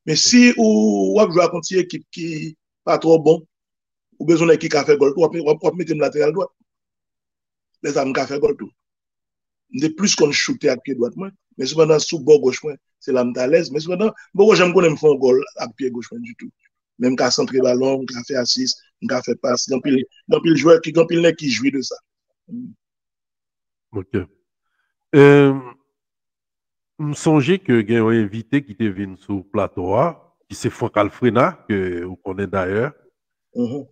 Mais si vous jouez contre une équipe qui n'est pas trop bon, ou besoin d'un équipe qui a fait goal, on met le latéral droit. Les hommes qui a fait goal tout. De plus qu'on shoote à pied droit, mais cependant, sous bord gauche, c'est là que je suis à l'aise. Mais cependant, beaucoup j'aime qu'on me fait un goal à pied gauche du tout. même qu'à centrer ballon, qu'à faire assist, qu'à faire passe. Donc, il y a joueur qui jouit de ça. OK. Me songeais que il y a un invité qui était venu sur le plateau, qui c'est Franck Alfrena, que vous connaissez d'ailleurs. Et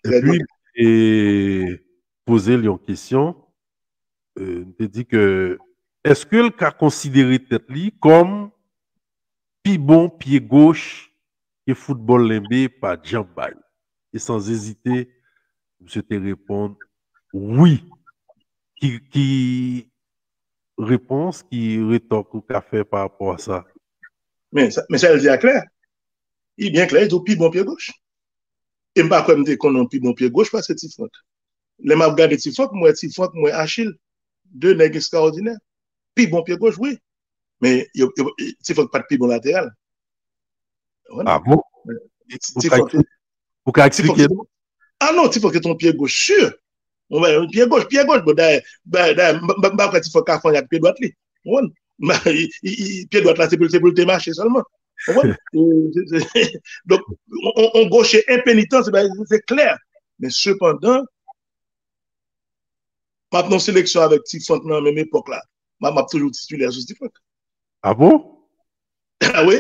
Très bien. puis, et poser une question, te dit que est-ce que le cas considéré tête li comme plus bon pied gauche que football limbé par Jambay? Et sans hésiter, je te répondre oui. Qui réponse, qui rétorque ou qu'a fait par rapport à ça? Mais ça il dit à clair. Il est bien clair, il dit plus bon pied gauche. Et pas comme dire qu'on a plus bon pied gauche parce que c'est Tifok. Les m'a regardé Tifok, moi Achille, deux nègres extraordinaires. Plus bon pied gauche, oui. Mais Tifok pas de plus bon latéral. Ah bon? Tifok. Vous pouvez expliquer? Ah non, Tifok est ton pied gauche, sûr. Pied gauche, bon, d'ailleurs, Tifok a fait pied droit. Pied droit là, c'est pour le marcher seulement. Donc, on gauche impénitent, c'est clair. Mais cependant, maintenant, sélection avec Tifok dans la même époque là, m'a toujours titulaire sur Tifok. Ah bon? Ah oui,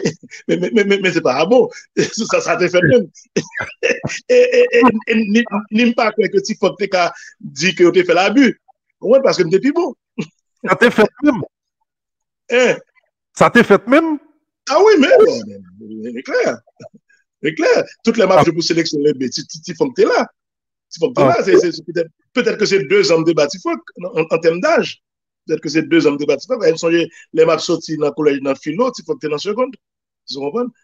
mais c'est pas bon. Ça te fait même. Ni pas que Tifok te dit que tu fait l'abus. Oui, parce que tu plus bon. Ça t'est fait même? Hein? Ça t'est fait même? Ah oui, mais c'est clair. C'est clair. Toutes les matchs pour sélectionner, Tifok t'es là. Tifok t'es là. Peut-être que c'est 2 hommes de débat Tifok en termes d'âge. Peut-être que c'est 2 hommes de débat Tifok. Les matchs sortis dans le collège, dans le philo, Tifok t'es dans la seconde.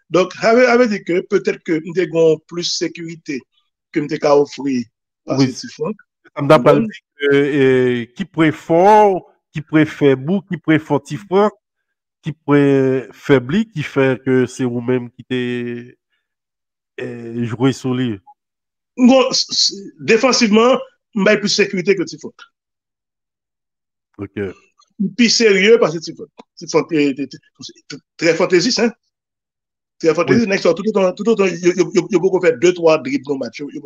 Donc, avait dit que peut-être que nous avons plus de sécurité que nous avons offert par Oui. ce Tifok. Ça m'a pas dit qui préfère qui préfère vous, qui préfère Tifok, qui préfère qui fait que c'est vous-même qui t'es joué sur lui. Défensivement, nous avons plus de sécurité que Tifok. OK. Plus sérieux parce que Tifok est très fantaisiste, hein? Très fantaisiste. Tout le temps, il y a beaucoup fait 2-3 dribbles dans le match. Il y a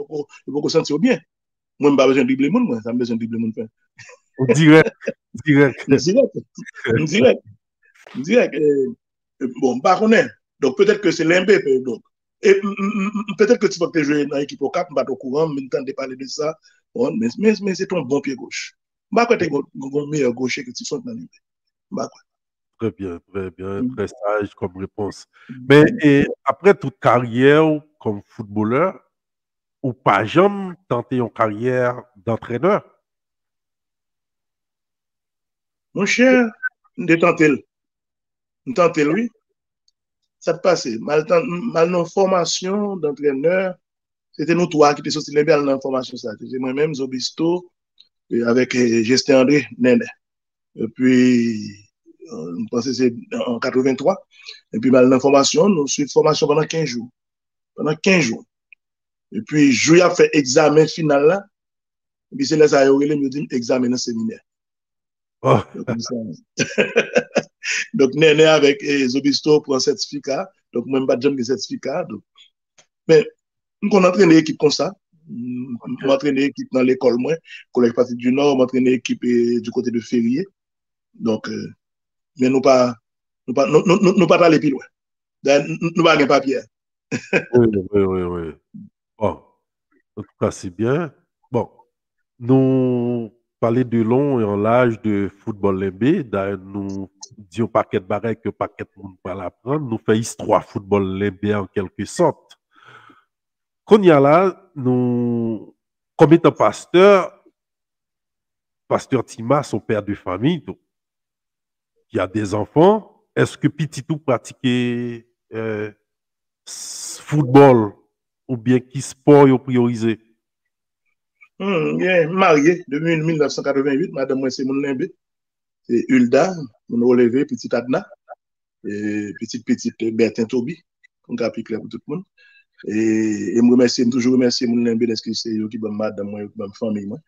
beaucoup sentir bien. Moi, je n'ai pas besoin de dribbler le monde, moi. Ça me besoin de dribbler le monde. Direct. Direct. Bon, pas connaître. Donc, peut-être que c'est l'Mbé. Donc. Et peut-être que tu vas te jouer dans l'équipe au Cap, je ne suis pas au courant, mais je de parler de ça. Bon, mais c'est ton bon pied gauche. Je ne sais pas tu es meilleur gaucher que tu fais dans l'Mbé. Très bien, très sage comme réponse. Mais après toute carrière comme footballeur, ou pas jamais tenté une carrière d'entraîneur? Mon cher, je tenté, oui. Ça te passe. Mal non formation d'entraîneur, c'était nous trois qui étaient sortis de l'Mbé dans formation. C'était moi-même, Zobisto, avec Gestin André, Nene. Et puis, je pense que c'est en 83. Et puis, mal l'information, nous suivons formation pendant 15 jours. Et puis, je a fait examen final là. Et puis, c'est là que je me dit examen dans le séminaire. Oh. Donc, Néné avec Zobisto pour un certificat. Donc, moi, je n'ai pas de certificat. Donc. Mais, on entraîne l'équipe comme ça. On entraîne l'équipe dans l'école, moi, collège Parti du Nord, on entraîne l'équipe du côté de Ferrier. Donc, mais nous pas aller plus loin. Nous pas de papier. Oui. Bon, en tout cas, c'est bien. Bon, nous parler de long et en large de football limbé, nous disons paquet de barrettes que paquet de monde pas l'apprendre, nous fait histoire football limbé en quelque sorte. Quand il y a là, nous, comme étant pasteur Tima, son père de famille, donc, qui a des enfants, est-ce que petit tout pratiquer football ou bien qui sport est priorisé? Marié depuis 1988, madame moi c'est mon limbé. C'est Hulda, mon relevé, petite Adna, et petite Bertin Tobi, qu'on a clair pour tout le monde. Et je remercie toujours remercier mon limbé parce que c'est eux qui m'ont madame moi, ma famille moi.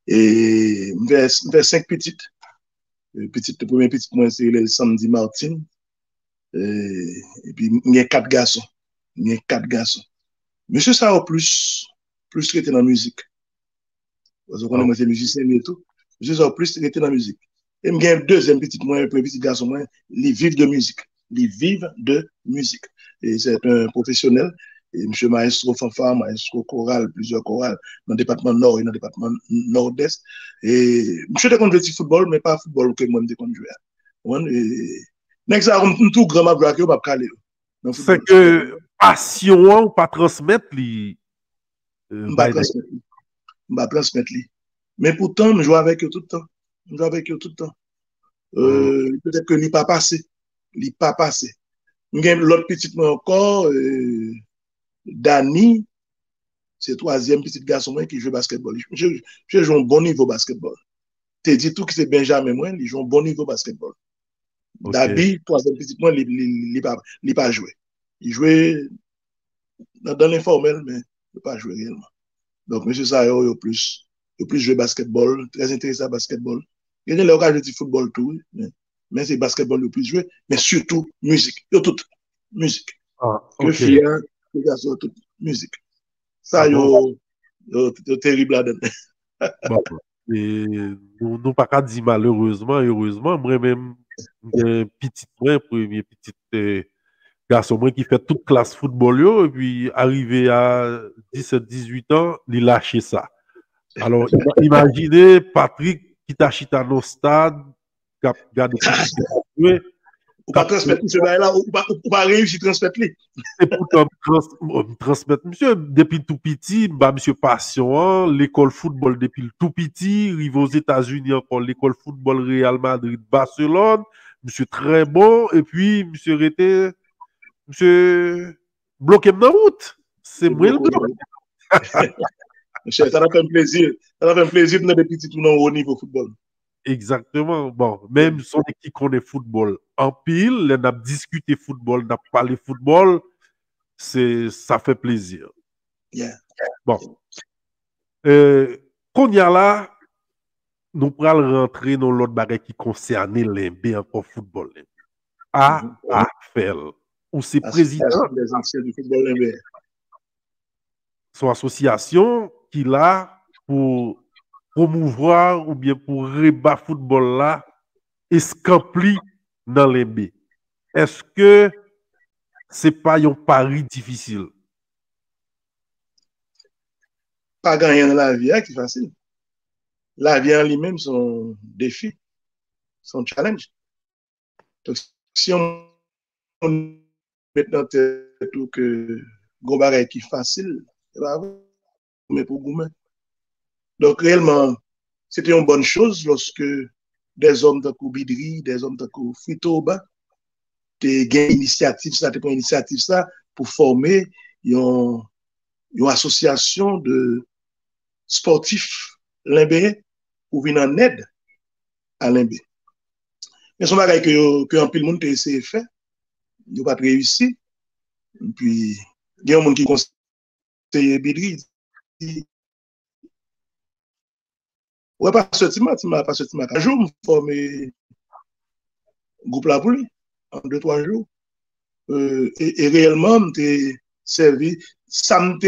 Et je fais 5 petites. Le premier petit moi c'est le samedi Martin. Et puis il y a 4 garçons. Monsieur ça a plus traité dans la musique. Parce qu'on est moi c'est musicien et tout. Monsieur ça a plus traité dans la musique. Et il y a un deuxième petit garçon moi, il vivent de musique. Ils vivent de musique. Et c'est un professionnel. Et monsieur maestro fanfare, maestro choral, plusieurs chorales dans le département nord et dans le département nord-est. Et monsieur était contre le football, mais pas football que moi je contre jouer. Et ça tout grand m'a braqué, m'a calé. C'est que passion pas transmettre li m'a transmettre li. Mais pourtant, je joue avec eux tout le temps. Je joue avec eux tout le temps. Peut-être que il pas passé. Il pas passé. L'autre petite moi encore, Dani, c'est troisième petit garçon qui joue au basketball. Je joue un bon niveau basketball. Tu dis tout que c'est Benjamin moi, il joue un bon niveau basketball. Okay. Dabi, troisième petit moi, il pas joué. Il jouait dans l'informel, mais il pas joué réellement. Donc, monsieur Sayo, il a plus joué basketball, très intéressé à basketball. Il y a l'occasion de football tout, mais c'est basketball le plus joué, mais surtout musique. Il y a toute musique. Ah, okay. Que fier, que garçon, toute musique. Ça, c'est terrible là-dedans. Bon. Et nous pas qu'à dire malheureusement, heureusement, moi-même, un petit premier petit garçon qui fait toute classe football, et puis arrivé à 17-18 ans, il lâché ça. Alors, imaginez Patrick qui t'achète à nos stades, qui a gardé tout. Ou pas transmettre ce bail-là, ou pas réussir à transmettre lui. Et pourtant, transmettre, monsieur, depuis tout petit, monsieur passion, l'école football depuis tout petit, arrivé aux États-Unis encore, l'école football Real Madrid, Barcelone, monsieur très bon, et puis, monsieur était, monsieur bloqué dans la route. C'est moi le grand. Monsieur, ça a fait un plaisir. Ça a fait un plaisir de des petits tournois au niveau football. Exactement. Bon, même son équipe connaît football en pile, on a discuté football, on a parlé football, ça fait plaisir. Yeah. Bon. Qu'on y a là, nous pourrons rentrer dans l'autre bagage qui concerne l'NB encore football. AFL, où c'est président des anciens du football NBA. Son association qui là pour promouvoir ou bien pour rebattre football là escampli dans l'NB. Est-ce que c'est pas un pari difficile? Pas gagner dans la vie, c'est facile. La vie en lui-même, son défi, son challenge. Donc, si on met dans tête tout que gros bagay qui facile, mais pour gourmet. Donc, réellement, c'était une bonne chose lorsque des hommes de Bidri, des hommes de Fritoba, tu as initiative, ça, tu initiative ça pour former une association de sportifs limbéens pour venir en aide à Limbé. Mais son bagage que un pile monde a essayé de faire, il n'a pas réussi. Et puis, il y a un monde qui conseille Bidri. Ouais, pas ce timma. Un jour, je formé groupe là pour lui, en 2-3 jours. Et réellement, j'ai servi, ça me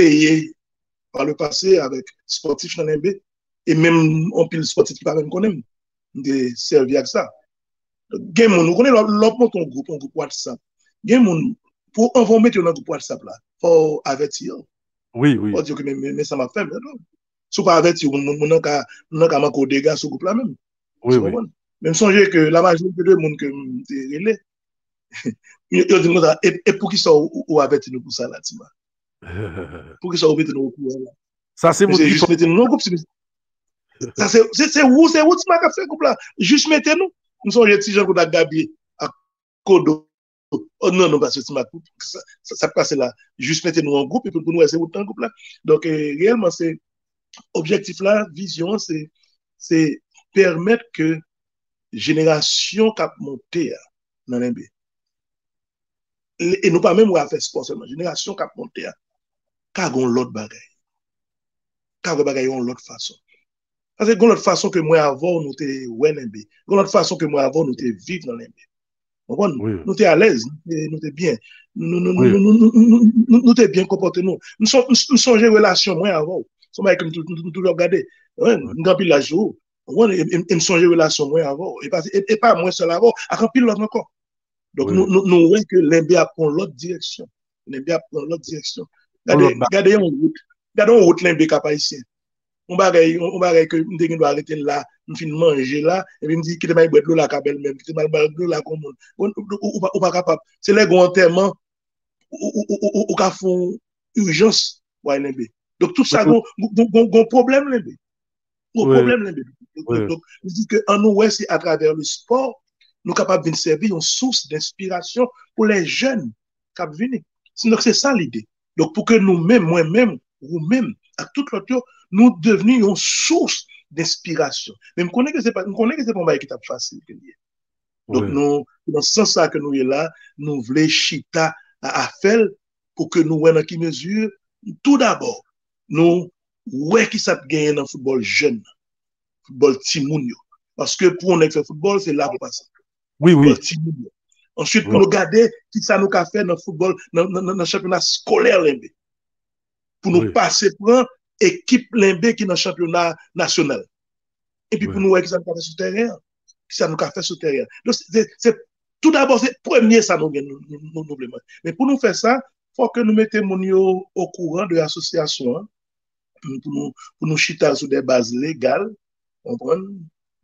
par le passé avec sportif dans l'NB, et même on pile sportif qui pas même connaître, j'ai servi avec ça. Game on connaît l'autre groupe WhatsApp. Game on pour informer dans groupe WhatsApp là, faut avertir. Oui. Faut dire que mais ça m'a fait non. Si pas avertir on ka manquer dégâts sur groupe là même. Oui. Même songer que la majorité de monde que relais et pour qui ça ou avertir nous pour ça là Tima. Pour qui ça ou mettre nous au courant là. Ça c'est mon juste mettre nous groupe ça c'est où Tima qui fait groupe là. Juste mettez nous. Nous sommes des petits gens qu'on a Gabi à Kodo. Oh non, parce que ça passe là. Juste mettez nous en groupe et pour nous, c'est autant groupe là. Donc, réellement, c'est objectif là, vision, c'est permettre que génération cap monter dans l'NB. Et nous pas même faire sport seulement. Génération cap monter, car on l'autre bagaille. Car on bagaille on l'autre façon. Parce que l'autre façon que moi avant, nous t'es l'NB. L'autre façon que moi avant, nous t'es vivre dans l'NB. Oui. Nous sommes à l'aise, nous sommes bien. Oui. Nous sommes bien comportés. Nous sommes en relation moins avant. Nous sommes toujours regardé. Nous avons la jour. Nous sommes en relation moins avant. Et pas moins seul avant. À remplir l'autre encore. Donc, Oui. nous voyons que l'Embé prend l'autre direction. L'Embé prend l'autre direction. Regardez une route l'Embé cap haïtien. On va que nous doit arrêter là, nous finissons manger là, et puis me dit qu'il est boire de l'eau là, cabelle même, qu'il est boire de l'eau là comme on pas capable. C'est les grands enterrements ou qu'a font urgence pour l'Embé. Donc tout ça gon problème l'Embé. Gon problème l'Embé. Donc je dis que en nous c'est à travers le sport nous capables de servir une source d'inspiration pour les jeunes qui viennent. Donc c'est ça l'idée. Donc pour que nous-mêmes, moi-même, vous-même, à toute l'autre, nous devenions une source d'inspiration. Mais je connais que c'est pas un qui est facile. Donc nous, dans ce sens-là que nous sommes là, nous voulons chita à faire pour que nous voyons dans quelle mesure, tout d'abord, nous voyons qui ça gagne dans le football jeune, football timounio. Parce que pour on fait football, c'est là pour passer. Oui, oui. Ensuite, pour nous garder qui ça nous a fait dans le football, dans le championnat scolaire, pour nous passer pour équipe Limbé qui est dans le championnat national. Et puis pour nous, qui ça nous a fait sur le terrain. Qui ça nous a fait sur le terrain. Donc, tout d'abord, c'est premier, ça nous gagne. Mais pour nous faire ça, il faut que nous mettions au courant de l'association pour nous chiter sur des bases légales, pour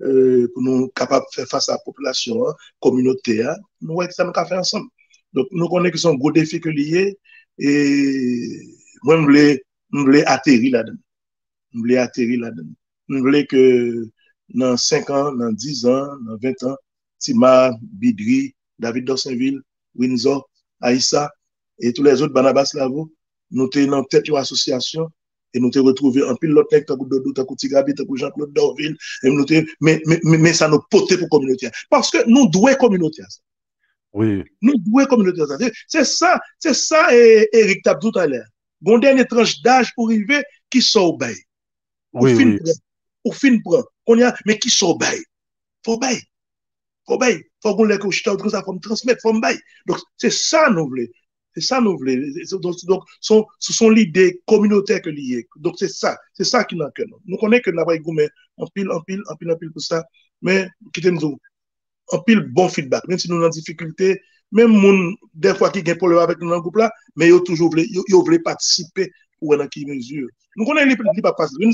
nous capables de faire face à la population communautaire. Nous voyons que ça nous a fait ensemble. Donc, nous connaissons que ce sont gros défis que liés et moi, je voulais atterrir là-dedans. Je voulais que dans 5 ans, dans 10 ans, dans 20 ans, Tima, Bidri, David Dossenville, Windsor, Aïssa et tous les autres Barnabas Lavo, nous sommes dans tête d'une association et nous sommes retrouvés en pile l'autre texte, tant que Dodo, tant que Tigabi, tant que Jean-Claude Dorville, mais ça nous potait pour la communauté. Parce que nous devons communauté. Oui. Nous devons communauté. C'est ça, Eric Tab tout à l'heure. Bon dernière tranche d'âge pour arriver qui sont au bail. Au fin prend. Mais qui sont au bail. Faut bail. Faut qu'on les couche comme ça, faut me transmettre, faut me bail. Donc, c'est ça nous voulons. Donc, ce sont l'idée communautaire que liée. Donc, c'est ça qui nous a. Nous connaissons que nous avons en pile pour ça, mais quittez-nous en pile bon feedback, même si nous avons des difficultés, même des fois qui ont des problèmes avec nous dans le groupe là, mais ils veulent participer pour dans quelle mesure. Nous connaissons qu'il n'est pas facile. Il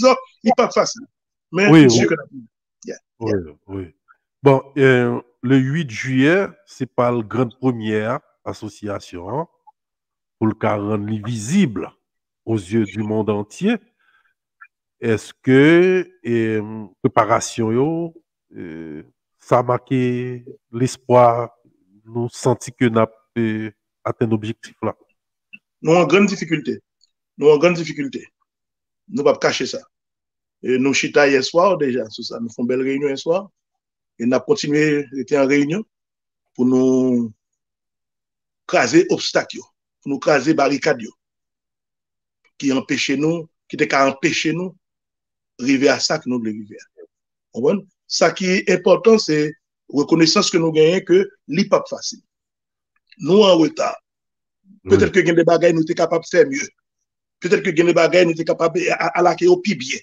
n'est pas facile. Mais oui, je suis sûr que oui. Bon, le 8 juillet, c'est pas la grande première association pour le rendre visible aux yeux du monde entier. Est-ce que préparation, ça a marqué l'espoir, nous senti que nous avons atteint l'objectif là? Nous avons grande difficulté. Nous ne pouvons pas cacher ça. Et nous chita hier soir déjà sur ça. Nous faisons une belle réunion hier soir. Et nous avons continué d'être en réunion pour nous craser obstacles, pour nous craser barricades qui empêchaient nous, qui étaient qu'à empêcher nous d'arriver à ça que nous voulons vivre. Ça qui est important, c'est reconnaissance que nous gagnons que l'IP pas facile. Nous en retard. Peut-être que des bagages nous sommes capables de faire mieux. Peut-être que des bagages nous sommes capables à la au plus bien.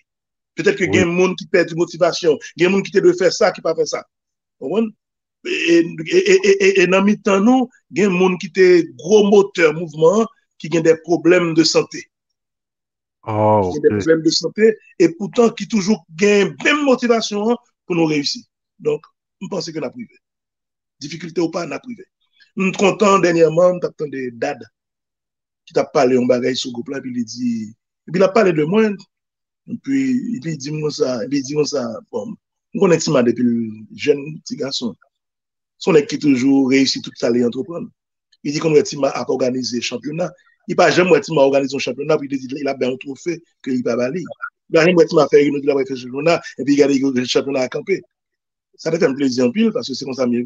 Peut-être que des gens qui perdent de motivation, des gens qui te doivent faire ça, qui ne pas faire ça. Et dans le temps, nous, il y a des gens qui ont gros moteur mouvement, qui ont des problèmes de santé. Des problèmes de santé, et pourtant qui toujours gagnent même motivation pour nous réussir. Donc, je pense que nous avons privé. Difficulté ou pas, nous avons privé. Nous sommes contents dernièrement, nous avons des DAD qui t'a parlé en bagaille sur le groupe là, puis il a parlé de moi, et puis il dit moi ça, bon, on connaît Tima depuis le jeune petit garçon. Son équipe qui toujours réussit tout ça, les entreprendre. Il dit qu'on Tima a organisé le championnat. Il n'a jamais Tima organisé un championnat, puis il a bien un trophée qu'il n'a pas validé. Il n'a jamais Tima fait une autre fait championnat, et puis il a le championnat à camper. Ça fait un plaisir en pile, parce que c'est comme ça mieux.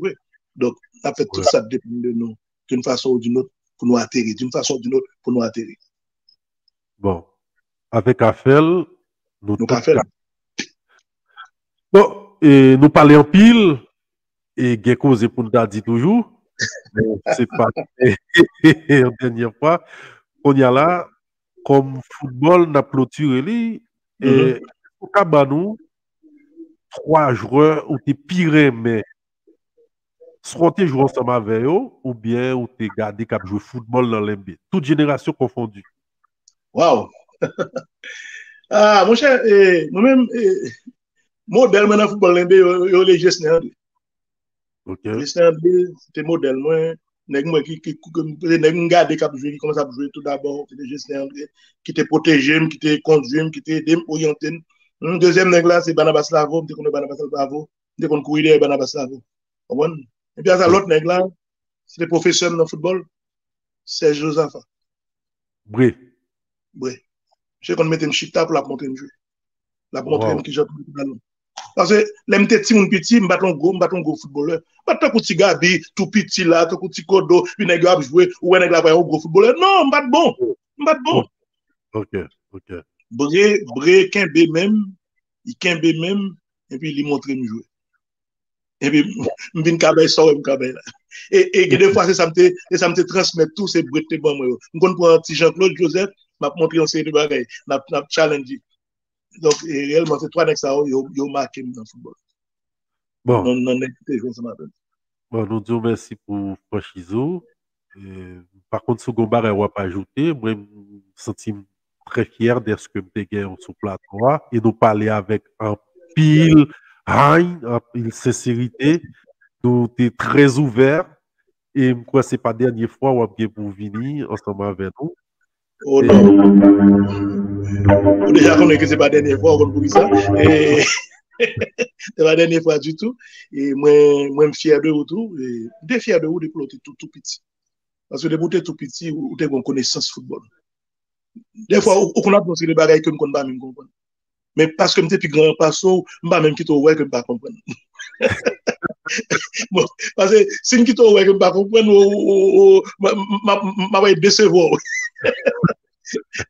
Donc, on a fait tout ça dépend de nous, d'une façon ou d'une autre, pour nous atterrir, Bon, avec Afel, nous bon, et nous parlons en pile, et Gecko, pour nous dire toujours, Mais c'est pas la dernière fois. On y a là, comme football, n'a clôturé lui, et au Cabanou, 3 joueurs ou t'es pire, mais soit tu joues ensemble avec eux, ou bien ou t'es gardé cap jouer football dans l'NBA. Toute génération confondue. Waouh! Ah, mon cher, moi-même, modèle dans le football NBA, yo les Jesné André. Ok. Jesné André, c'était modèle moi. Nèg moi qui regarder cap jouer, qui commence à jouer tout d'abord, c'était Jesné André, qui te protégé, qui te conduit, qui te orienté. Deuxième nèg là, c'est Barnabas Lavo, tu connais Barnabas Lavo, tu connais courir derrière Barnabas Lavo. Et puis à l'autre nèg là, c'est le professeur dans le football, Serge Joseph. Bré. Oui. Je qu'on mettre un chita pour la montrer un jeu. La montrer Wow. qui joue le ballon. Parce que l'aime petit mon petit, m'battre un gros footballeur. Pas tant petit gabi, tout petit là, tout petit kodo, puis nèg a jouer ou nèg la un gros footballeur. Non, m'battre bon. M'battre bon. OK. Bré Kembe même, il Kembe même et puis il montre me jouer. Et puis m'vinn kabay sort m'kabay là. Et des fois c'est ça me transmettre tout ces brete bon moi. M'konn pour un petit Jean-Claude Joseph, m'a montré un série de bagages, n'a challenge. Donc, réellement, c'est trois nègres ça, ils ont marqué dans le football. Bon. Bon, nous disons merci pour Franchiso. Par contre, ce Gombar est pas ajouté. Moi, je me sens très fier de ce que je gagné sur le plateau et nous parler avec un pile haine, un pile sincérité. Nous sommes très ouverts et je crois que ce n'est pas la dernière fois où vous pour venir ensemble avec nous. Oh non. Déjà, on est que ce n'est pas la dernière fois qu'on ça. Et c'est pas la dernière fois du tout. Et moi, je suis fier de vous tout. Je suis fier de vous depuis que tout petit. Parce que depuis que tout petit, vous avez une connaissance football. Des fois, on a pensé des bagages que je ne comprends pas. Mais parce que je suis plus grand, parce que je ne sais même qui ouais que je ne pas comprendre. Bon, parce que si je ne ouais que je ne pas comprendre, je vais décevoir.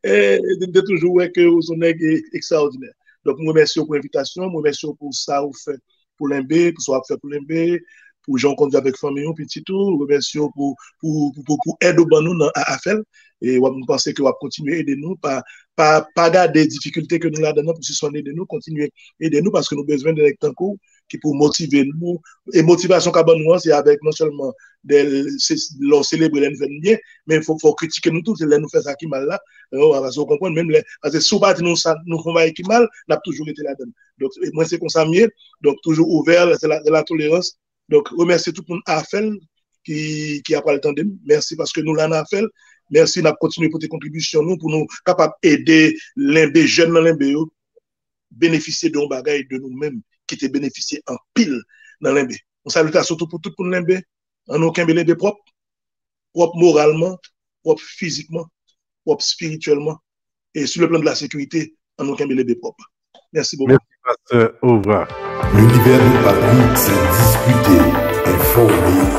De toujours ouais que vous êtes extraordinaire. Donc, je remercie pour l'invitation, je remercie pour ça vous fait pour l'MB, pour ça vous fait pour l'MB, pour gens conduits avec famille, petit tout, je remercie pour aider nous à faire. Et je pense que vous va continuer à aider nous, pas garder des difficultés que nous avons pour se soigner de nous, continuer à aider nous parce que nous avons besoin d'un temps court qui pour motiver nous. Et motivation qu'a nous, c'est avec non seulement leur célébrer les bien, mais il faut critiquer nous tous, c'est nous faire ça qui mal là. Parce qu'on comprend même parce que si nous faisons qui mal, nous avons toujours été là-dedans. Donc, moi, c'est comme ça mieux. Donc, toujours ouvert, c'est la tolérance. Donc, remercie tout le monde à faire qui a pas le temps de nous. Merci parce que nous l'avons à faire. Merci de continuer pour tes contributions nous, pour nous capables d'aider les jeunes dans l'MB, bénéficier de nos bagages de nous-mêmes, qui te bénéficient en pile dans l'MB. On salue surtout pour tout le monde l'MB, en aucun l'MB propre moralement, propre physiquement, propre spirituellement, et sur le plan de la sécurité, en aucun l'MB propre. Merci beaucoup. Merci, Pasteur. Au revoir. L'univers de Patrick s'est discuté, informé